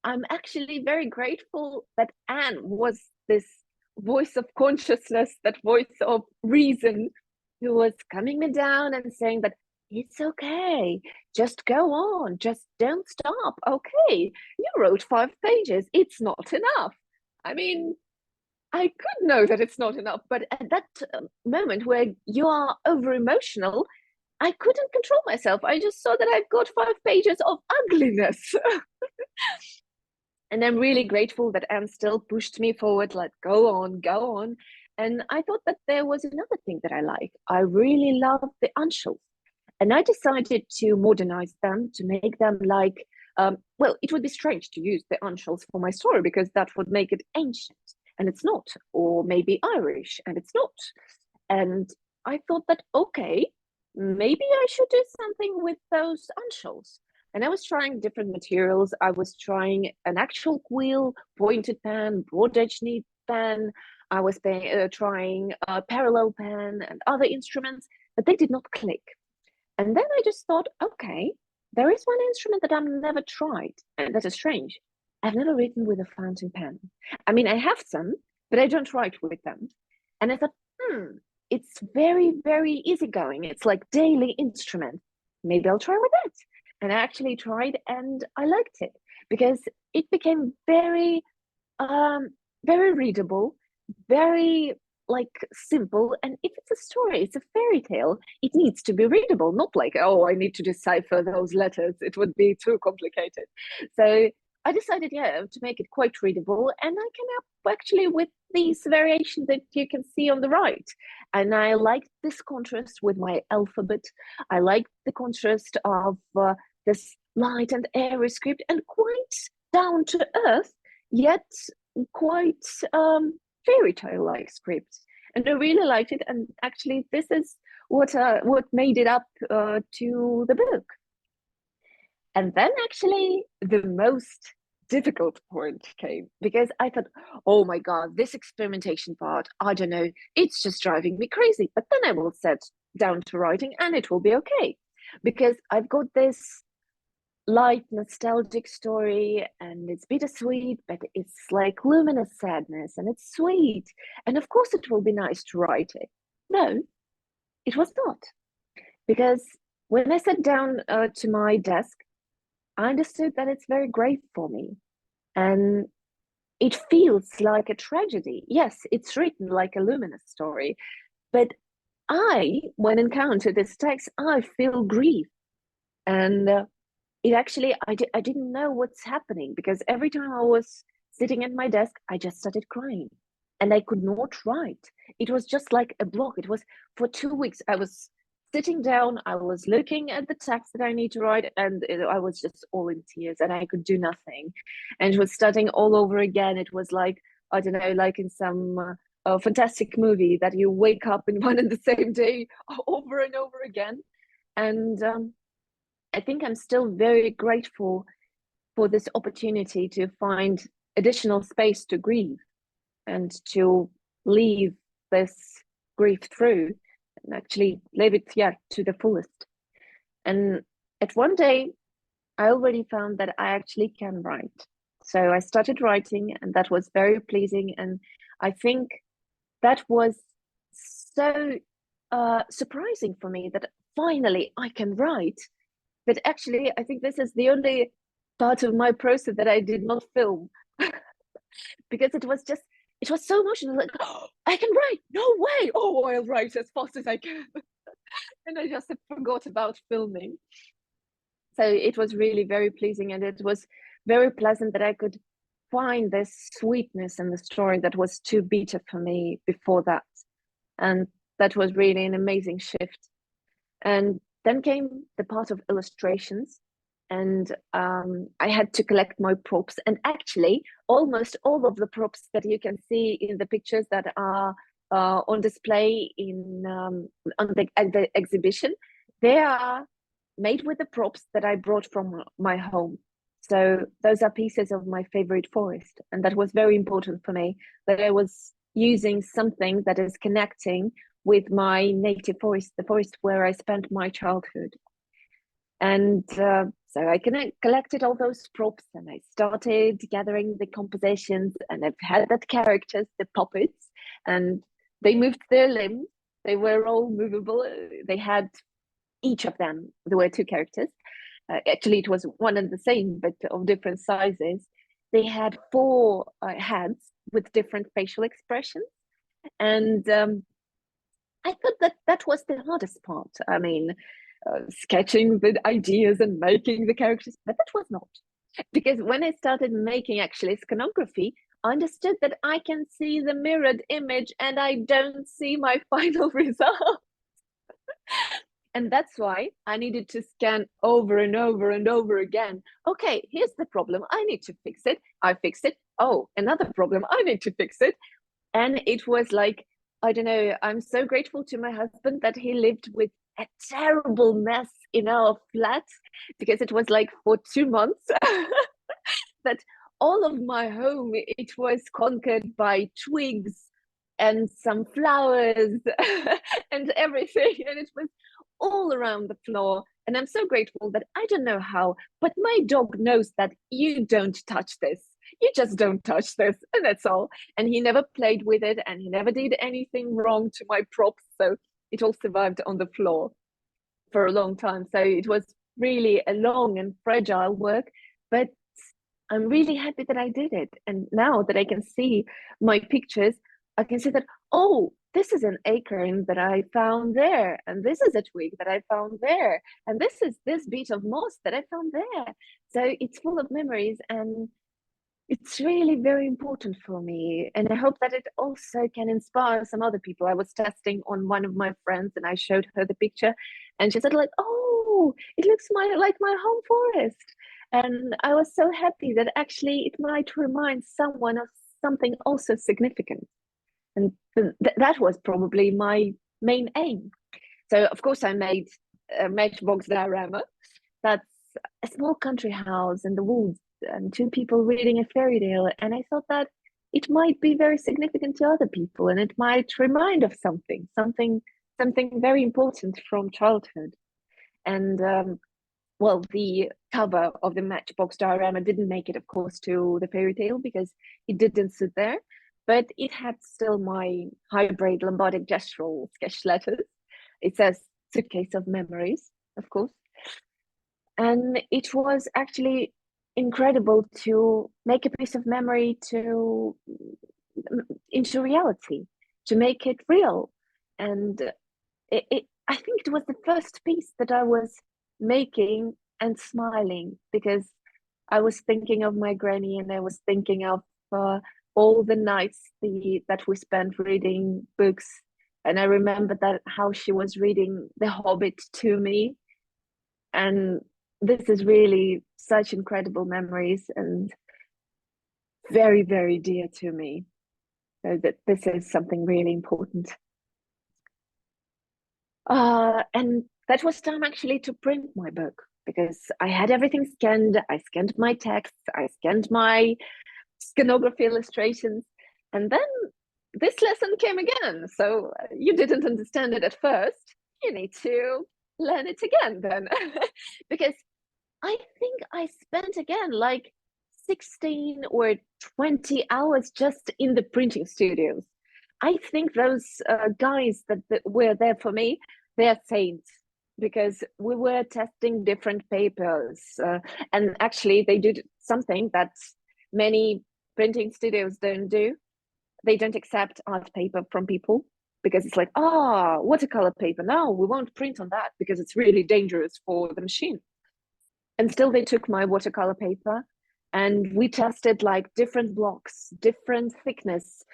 I'm actually very grateful that Anne was this voice of consciousness, that voice of reason, who was coming me down and saying that it's okay, just go on, just don't stop. Okay, you wrote 5 pages, it's not enough. I mean, I could know that it's not enough, but at that moment where you are over emotional, I couldn't control myself. I just saw that I've got 5 pages of ugliness. And I'm really grateful that Anne still pushed me forward, like, go on, go on. And I thought that there was another thing that I like. I really love the uncials. And I decided to modernize them, to make them like, well, it would be strange to use the uncials for my story because that would make it ancient, and it's not, or maybe Irish, and it's not. And I thought that, okay, maybe I should do something with those uncials. And I was trying different materials. I was trying an actual quill, pointed pen, broad edge knit pen. I was trying a parallel pen and other instruments, but they did not click. And then I just thought, okay, there is one instrument that I've never tried, and that is strange. I've never written with a fountain pen. I mean, I have some, but I don't write with them. And I thought, it's very, very easygoing. It's like daily instrument. Maybe I'll try with that. And I actually tried, and I liked it because it became very, very readable, very like simple. And if it's a story, it's a fairy tale, it needs to be readable, not like, oh, I need to decipher those letters, it would be too complicated. So I decided, yeah, to make it quite readable, and I came up actually with these variations that you can see on the right. And I liked this contrast with my alphabet. I liked the contrast of this light and airy script, and quite down to earth, yet quite fairy tale like script. And I really liked it. And actually, this is what made it up to the book. And then actually, the most difficult point came because I thought, oh my God, this experimentation part, I don't know, it's just driving me crazy. But then I will set down to writing and it will be okay. Because I've got this light, nostalgic story, and it's bittersweet, but it's like luminous sadness, and it's sweet. And of course, it will be nice to write it. No, it was not. Because when I sat down to my desk, I understood that it's very grave for me. And it feels like a tragedy. Yes, it's written like a luminous story, but when encounter this text, I feel grief. And it actually, I didn't know what's happening because every time I was sitting at my desk, I just started crying. and I could not write. It was just like a block. It was for 2 weeks. I was sitting down, I was looking at the text that I need to write, and I was just all in tears and I could do nothing. And it was starting all over again. It was like, I don't know, like in some fantastic movie that you wake up in one and the same day over and over again. And I think I'm still very grateful for this opportunity to find additional space to grieve and to leave this grief through and actually live it, yeah, to the fullest. And at one day, I already found that I actually can write. So I started writing, and that was very pleasing. And I think that was so surprising for me that finally I can write. That actually, I think this is the only part of my process that I did not film because it was so emotional. Like, oh, I can write, no way. Oh, I'll write as fast as I can. And I just forgot about filming. So it was really very pleasing, and it was very pleasant that I could find this sweetness in the story that was too bitter for me before that. And that was really an amazing shift. And then came the part of illustrations, and I had to collect my props. And actually, almost all of the props that you can see in the pictures that are on display in on the exhibition, they are made with the props that I brought from my home. So those are pieces of my favorite forest, and that was very important for me, that I was using something that is connecting with my native forest, the forest where I spent my childhood. And so I collected all those props, and I started gathering the compositions, and I've had that characters, the puppets, and they moved their limbs. They were all movable. They had each of them, there were two characters. Actually, it was one and the same, but of different sizes. They had four heads with different facial expressions. And I thought that that was the hardest part. I mean, sketching the ideas and making the characters, but that was not. Because when I started making actually scanography, I understood that I can see the mirrored image and I don't see my final result. And that's why I needed to scan over and over and over again. Okay, here's the problem. I need to fix it. I fixed it. Oh, another problem. I need to fix it. And it was like, I don't know, I'm so grateful to my husband that he lived with a terrible mess in our flat, because it was like for 2 months that all of my home, it was conquered by twigs and some flowers and everything. And it was all around the floor. And I'm so grateful that I don't know how, but my dog knows that you don't touch this. You just don't touch this, and that's all. And he never played with it, and he never did anything wrong to my props. So it all survived on the floor for a long time. So it was really a long and fragile work, but I'm really happy that I did it. And now that I can see my pictures, I can see that, oh, this is an acorn that I found there, and this is a twig that I found there, and this is this bit of moss that I found there. So it's full of memories, and it's really very important for me. And I hope that it also can inspire some other people. I was testing on one of my friends, and I showed her the picture, and she said, like, oh, it looks like my home forest. And I was so happy that actually it might remind someone of something also significant. And that was probably my main aim. So of course I made a matchbox diorama. That's a small country house in the woods and two people reading a fairy tale. And I thought that it might be very significant to other people, and it might remind of something very important from childhood. And well, the cover of the matchbox diorama didn't make it, of course, to the fairy tale because it didn't sit there, but it had still my hybrid Lombardic gestural sketch letters. It says suitcase of memories, of course. And it was actually incredible to make a piece of memory to into reality, to make it real. And I think it was the first piece that I was making and smiling, because I was thinking of my granny, and I was thinking of all the nights that we spent reading books. And I remember that how she was reading The Hobbit to me. And this is really such incredible memories and very, very dear to me. So that this is something really important. And that was time actually to print my book because I had everything scanned. I scanned my text, I scanned my scanography illustrations, and then this lesson came again. So you didn't understand it at first. You need to learn it again then. Because I think I spent again like 16 or 20 hours just in the printing studios. I think those guys that were there for me, they're saints because we were testing different papers. And actually, they did something that many printing studios don't do. They don't accept art paper from people because it's like, watercolor paper. No, we won't print on that because it's really dangerous for the machine. And still, they took my watercolor paper and we tested like different blocks, different thickness,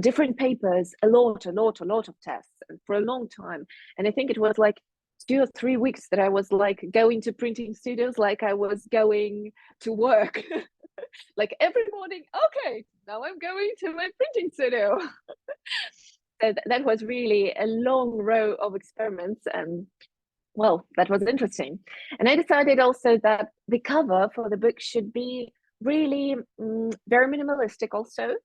different papers, a lot of tests for a long time. And I think it was like 2 or 3 weeks that I was like going to printing studios like I was going to work. Like every morning, okay, now I'm going to my printing studio. So that was really a long row of experiments, and well, that was interesting. And I decided also that the cover for the book should be really very minimalistic also,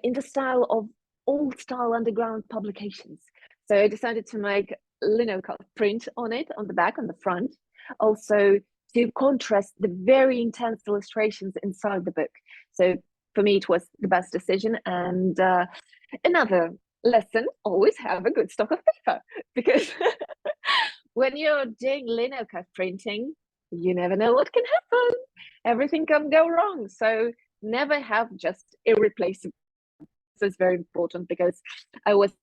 in the style of old style underground publications. So I decided to make linocut print on it, on the back, on the front, also to contrast the very intense illustrations inside the book. So for me, it was the best decision. And another lesson, always have a good stock of paper, because when you're doing linocut printing, you never know what can happen. Everything can go wrong. So never have just irreplaceable. This is very important because I was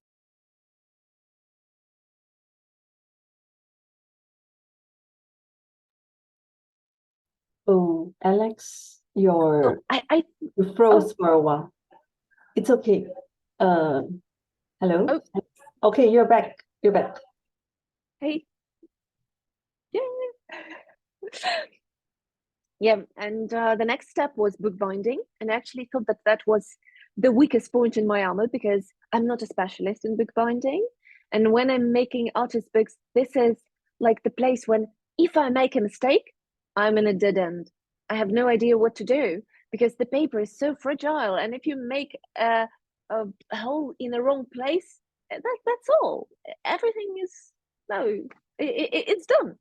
Oh, Alex, I you froze for a while. It's okay. Hello? oh Okay, you're back. You're back. hey yeah yeah. And the next step was bookbinding, and I actually thought that that was the weakest point in my armor because I'm not a specialist in bookbinding. And when I'm making artist books, this is like the place when if I make a mistake, I'm in a dead end. I have no idea what to do because the paper is so fragile, and if you make a hole in the wrong place, that's all. Everything is no, it's done.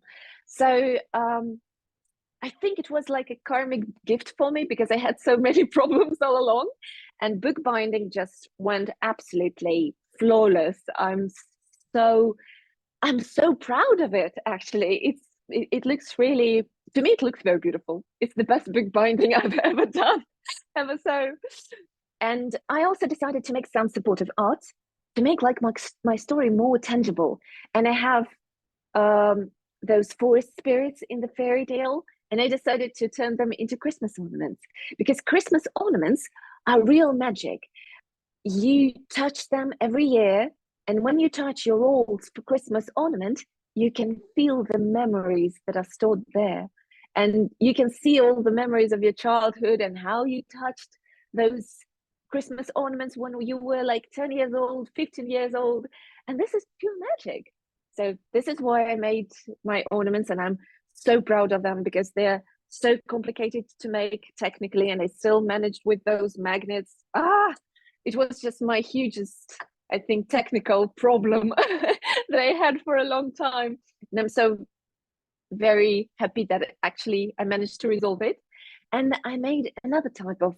So I think it was like a karmic gift for me because I had so many problems all along, and bookbinding just went absolutely flawless. So I'm so proud of it. Actually, it looks really, to me it looks very beautiful. It's the best bookbinding I've ever done, ever. So, and I also decided to make some supportive art to make like my story more tangible. And I have those forest spirits in the fairy tale, and I decided to turn them into Christmas ornaments because Christmas ornaments are real magic. You touch them every year, and when you touch your old Christmas ornament, you can feel the memories that are stored there. And you can see all the memories of your childhood and how you touched those Christmas ornaments when you were like 10 years old, 15 years old. And this is pure magic. So this is why I made my ornaments, and I'm so proud of them because they're so complicated to make technically, and I still managed with those magnets. It was just my hugest, I think, technical problem that I had for a long time. And I'm so very happy that actually I managed to resolve it. And I made another type of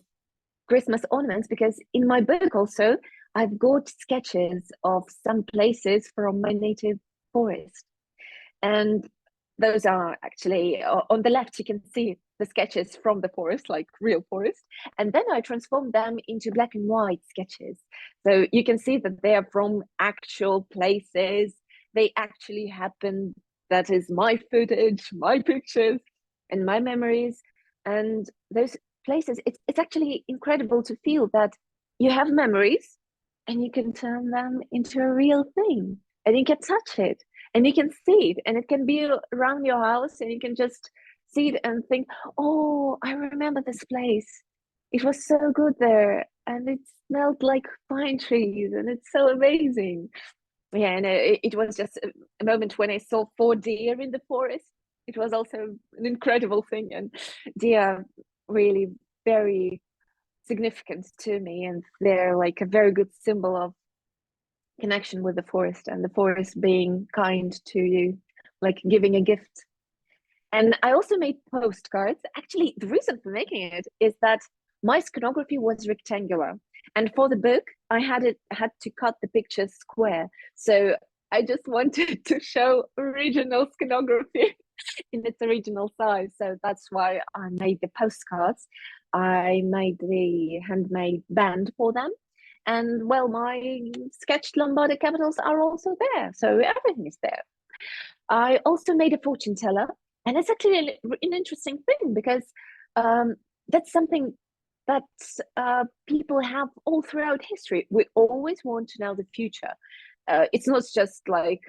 Christmas ornaments because in my book also, I've got sketches of some places from my native forest. And those are actually on the left, you can see the sketches from the forest, like real forest. And then I transformed them into black and white sketches. So you can see that they are from actual places. They actually happened. That is my footage, my pictures, and my memories. And those places, it's actually incredible to feel that you have memories and you can turn them into a real thing, and you can touch it and you can see it, and it can be around your house, and you can just see it and think, oh, I remember this place. It was so good there, and it smelled like pine trees, and it's so amazing. Yeah, and it was just a moment when I saw 4 deer in the forest. It was also an incredible thing, and deer really very significant to me, and they're like a very good symbol of connection with the forest, and the forest being kind to you, like giving a gift. And I also made postcards. Actually, the reason for making it is that my scanography was rectangular. And for the book, I had to cut the pictures square. So I just wanted to show original scanography in its original size. So that's why I made the postcards. I made the handmade band for them. And well, my sketched Lombardic capitals are also there. So everything is there. I also made a fortune teller, and it's actually an interesting thing because that's something that people have all throughout history. We always want to know the future. It's not just like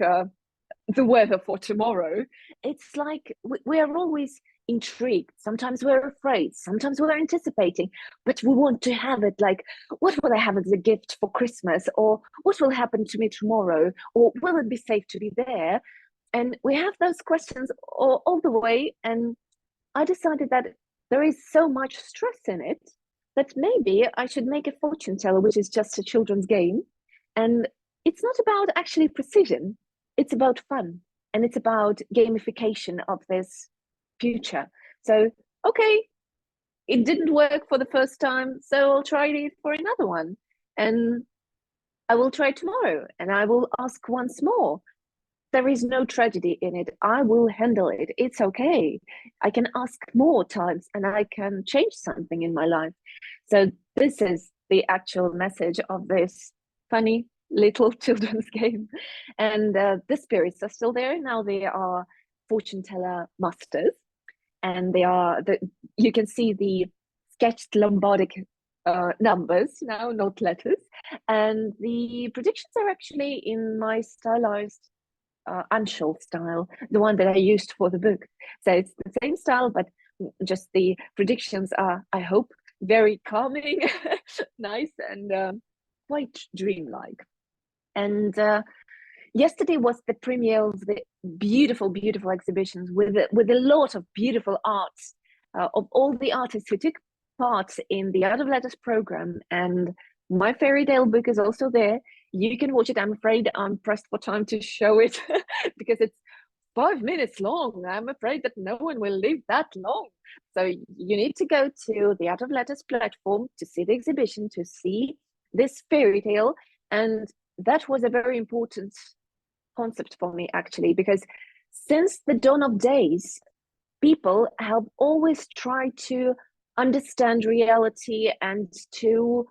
the weather for tomorrow. It's like we are always intrigued. Sometimes we're afraid. Sometimes we're anticipating, but we want to have it like, what will I have as a gift for Christmas? Or what will happen to me tomorrow? Or will it be safe to be there? And we have those questions all the way. And I decided that there is so much stress in it that maybe I should make a fortune teller, which is just a children's game. And it's not about actually precision, it's about fun, and it's about gamification of this future. So, okay, it didn't work for the first time, so I'll try it for another one. And I will try tomorrow, and I will ask once more. There is no tragedy in it. I will handle it. It's okay. I can ask more times and I can change something in my life. So, this is the actual message of this funny little children's game. And the spirits are still there. Now they are fortune teller masters, and you can see the sketched Lombardic numbers now, not letters. And the predictions are actually in my stylized unshow style, the one that I used for the book. So it's the same style, but just the predictions are, I hope, very calming, nice, and quite dreamlike. And yesterday was the premiere of the beautiful, beautiful exhibitions with a lot of beautiful arts of all the artists who took part in the Art of Letters program. And my fairy tale book is also there. You can watch it. I'm afraid I'm pressed for time to show it because it's 5 minutes long. I'm afraid that no one will live that long. So you need to go to the Art of Letters platform to see the exhibition, to see this fairy tale. And that was a very important concept for me, actually, because since the dawn of days, people have always tried to understand reality and to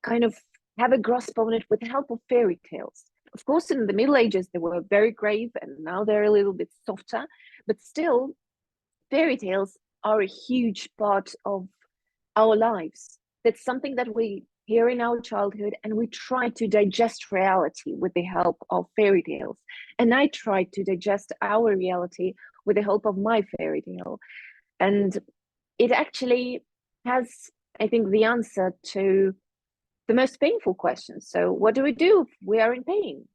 kind of have a grasp on it with the help of fairy tales. Of course, in the Middle Ages, they were very grave, and now they're a little bit softer, but still, fairy tales are a huge part of our lives. That's something that we hear in our childhood, and we try to digest reality with the help of fairy tales. And I try to digest our reality with the help of my fairy tale. And it actually has, I think, the answer to the most painful questions. So, what do we do if we are in pain?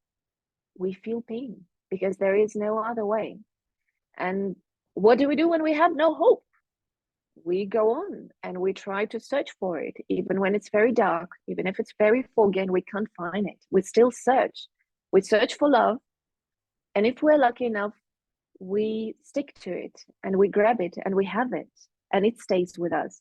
We feel pain because there is no other way. And what do we do when we have no hope? We go on and we try to search for it, even when it's very dark, even if it's very foggy and we can't find it. We still search. We search for love. And if we're lucky enough, we stick to it and we grab it and we have it and it stays with us.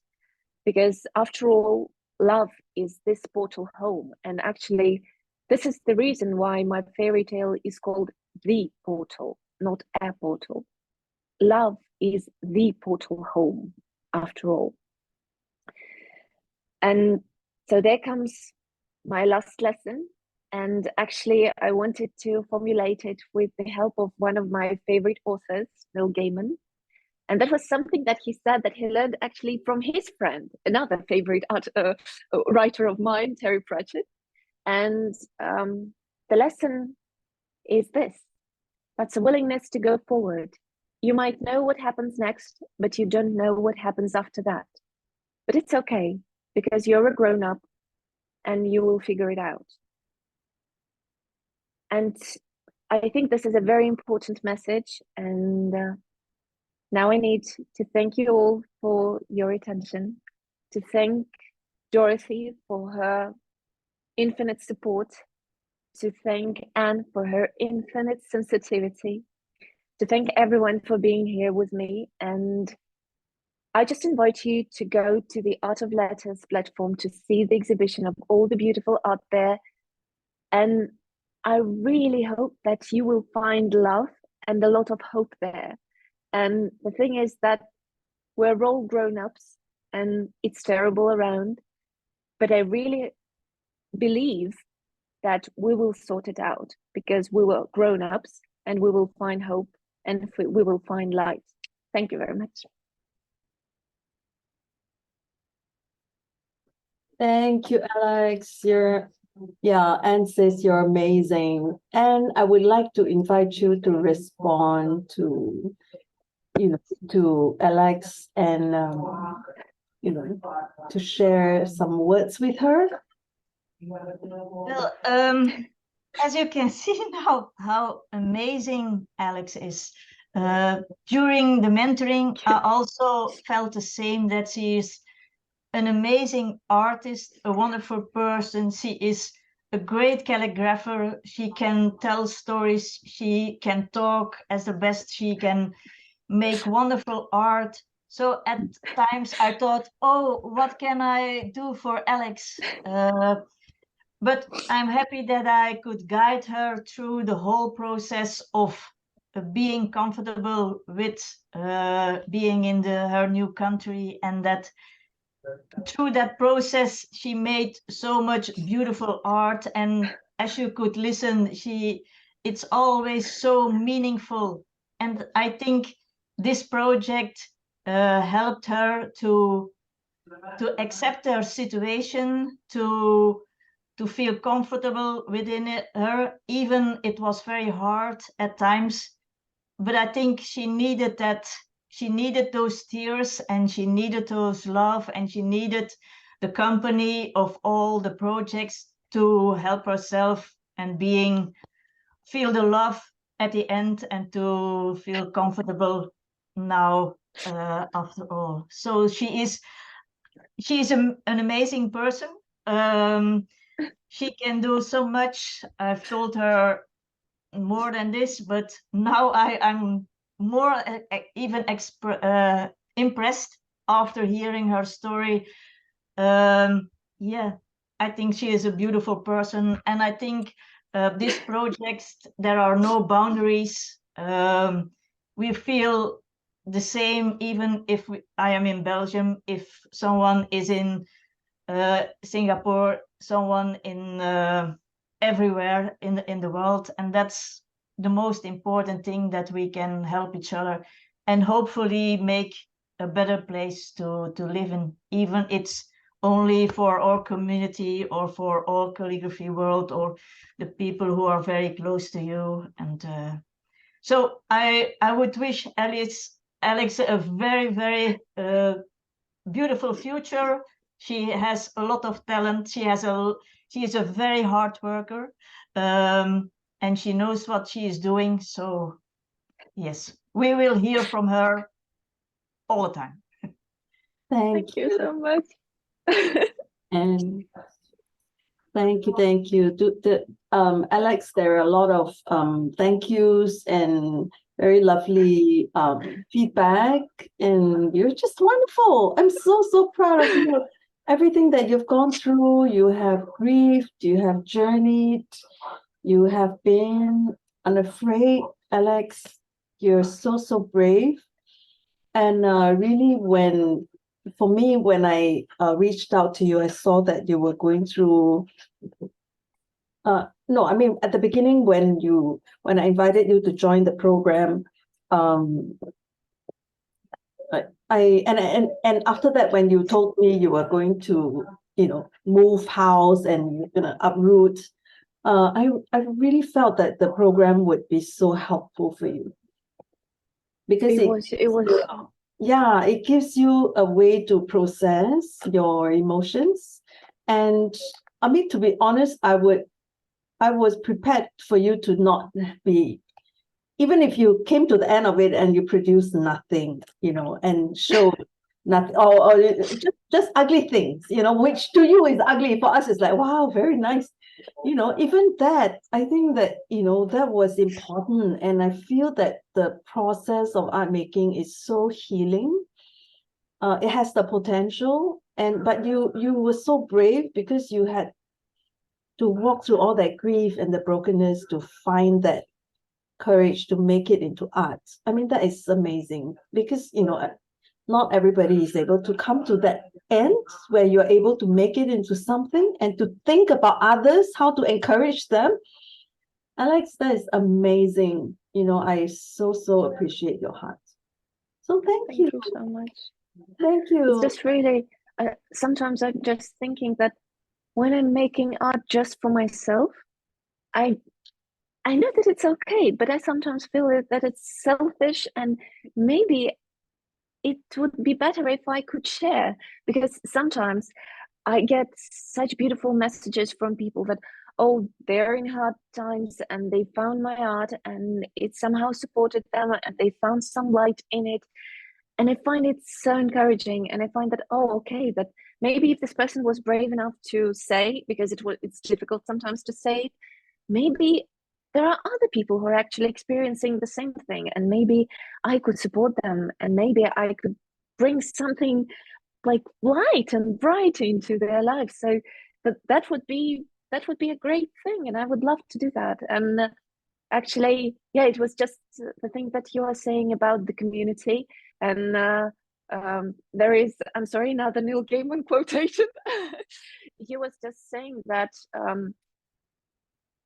Because after all, love is this portal home. And actually, this is the reason why my fairy tale is called The Portal, not a portal. Love is the portal home, after all. And so there comes my last lesson. And actually, I wanted to formulate it with the help of one of my favorite authors, Neil Gaiman. And that was something that he said that he learned actually from his friend, another favorite writer of mine, Terry Pratchett. And the lesson is this: that's a willingness to go forward. You might know what happens next, but you don't know what happens after that. But it's okay, because you're a grown-up and you will figure it out. And I think this is a very important message. And now I need to thank you all for your attention, to thank Dorothy for her infinite support, to thank Anne for her infinite sensitivity, to thank everyone for being here with me. And I just invite you to go to the Art of Letters platform to see the exhibition of all the beautiful art there. And I really hope that you will find love and a lot of hope there. And the thing is that we're all grown-ups and it's terrible around, but I really believe that we will sort it out because we were grown-ups and we will find hope and we will find light. Thank you very much. Thank you, Alex. And says you're amazing. And I would like to invite you to respond to, to Alex and, to share some words with her. Well, as you can see now, how amazing Alex is. During the mentoring, I also felt the same, that she is an amazing artist, a wonderful person. She is a great calligrapher. She can tell stories. She can talk as the best. She can make wonderful art. So at times I thought, oh, what can I do for Alex? But I'm happy that I could guide her through the whole process of being comfortable with being in her new country, and that through that process she made so much beautiful art. And as you could listen, it's always so meaningful. And I think this project helped her to accept her situation, to feel comfortable within her, even it was very hard at times. But I think she needed that. She needed those tears, and she needed those love, and she needed the company of all the projects to help herself and feel the love at the end, and to feel comfortable now after all. So she's an amazing person. She can do so much. I've told her more than this, but now I'm more even impressed after hearing her story. Yeah, I think she is a beautiful person, and I think this project, there are no boundaries. We feel the same, even if I am in Belgium, if someone is in Singapore, someone in everywhere in the world. And that's the most important thing, that we can help each other and hopefully make a better place to live in, even it's only for our community or for all calligraphy world or the people who are very close to you. And so I would wish Alex a very, very beautiful future. She has a lot of talent. She is a very hard worker, and she knows what she is doing. So yes, we will hear from her all the time. Thank you so much. And thank you. Alex, there are a lot of thank yous and very lovely feedback, and you're just wonderful. I'm so proud of you. Everything that you've gone through, you have grieved, you have journeyed, you have been unafraid. Alex, you're so brave. And really, when I reached out to you, I saw that you were going through no, I mean, at the beginning, when I invited you to join the program, And after that, when you told me you were going to, move house and you're gonna uproot, I really felt that the program would be so helpful for you because yeah, it gives you a way to process your emotions. And I mean, to be honest, I was prepared for you to not be, even if you came to the end of it and you produced nothing, and showed nothing, or just ugly things, which to you is ugly. For us, it's like, wow, very nice. Even that, I think that, that was important. And I feel that the process of art making is so healing. It has the potential, but you were so brave because you had to walk through all that grief and the brokenness to find that courage to make it into art. I mean, that is amazing because, not everybody is able to come to that end where you're able to make it into something and to think about others, how to encourage them. Alex, that is amazing. I so appreciate your heart. So thank you. Thank you so much. Thank you. It's just really, sometimes I'm just thinking that when I'm making art just for myself, I know that it's okay, but I sometimes feel that it's selfish, and maybe it would be better if I could share, because sometimes I get such beautiful messages from people that, oh, they're in hard times and they found my art and it somehow supported them and they found some light in it. And I find it so encouraging. And I find that, oh, okay, that maybe if this person was brave enough to say, because it's difficult sometimes to say, maybe there are other people who are actually experiencing the same thing, and maybe I could support them, and maybe I could bring something like light and bright into their lives. So that would be a great thing, and I would love to do that. And actually, yeah, it was just the thing that you are saying about the community. And there is, I'm sorry, another Neil Gaiman quotation. He was just saying that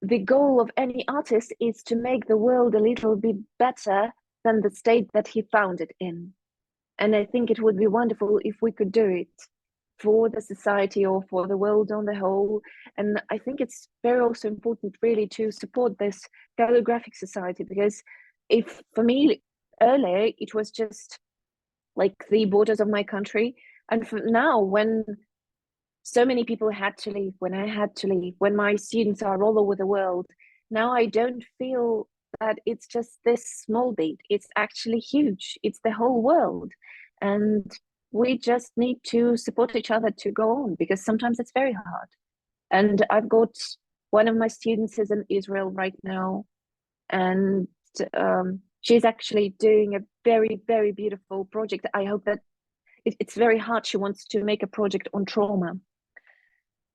the goal of any artist is to make the world a little bit better than the state that he found it in. And I think it would be wonderful if we could do it for the society or for the world on the whole. And I think it's very also important really to support this calligraphic society, because if for me earlier it was just like the borders of my country, and for now when so many people had to leave, when I had to leave, when my students are all over the world, now I don't feel that it's just this small bit. It's actually huge. It's the whole world. And we just need to support each other to go on, because sometimes it's very hard. And I've got one of my students is in Israel right now, and she's actually doing a very, very beautiful project. I hope that it's very hard. She wants to make a project on trauma.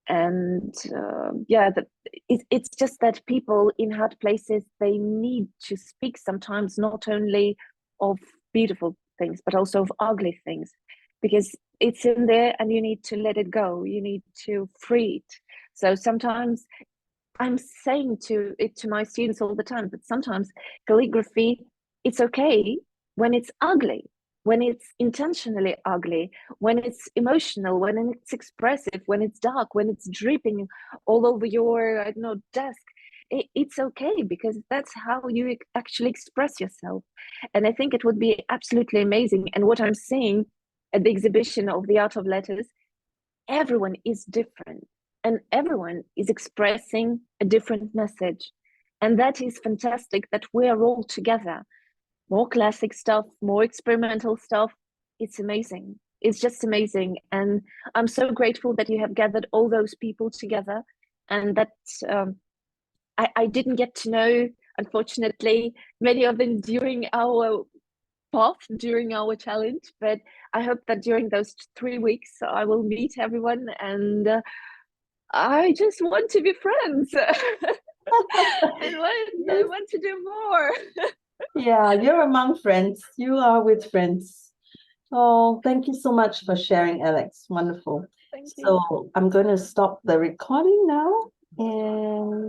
And yeah, it's just that people in hard places, they need to speak sometimes not only of beautiful things but also of ugly things, because it's in there and you need to let it go, you need to free it. So sometimes I'm saying to my students all the time that sometimes calligraphy, it's okay when it's ugly, when it's intentionally ugly, when it's emotional, when it's expressive, when it's dark, when it's dripping all over your, I don't know, desk. It's okay, because that's how you actually express yourself. And I think it would be absolutely amazing. And what I'm seeing at the exhibition of the Art of Letters, everyone is different and everyone is expressing a different message. And that is fantastic that we are all together. More classic stuff, more experimental stuff. It's amazing. It's just amazing. And I'm so grateful that you have gathered all those people together, and that I didn't get to know, unfortunately, many of them during our path, during our challenge. But I hope that during those 3 weeks, I will meet everyone, and I just want to be friends. And I want to do more. Yeah, you're among friends. You are with friends. Oh, thank you so much for sharing, Alex. Wonderful. Thank you. So I'm going to stop the recording now. And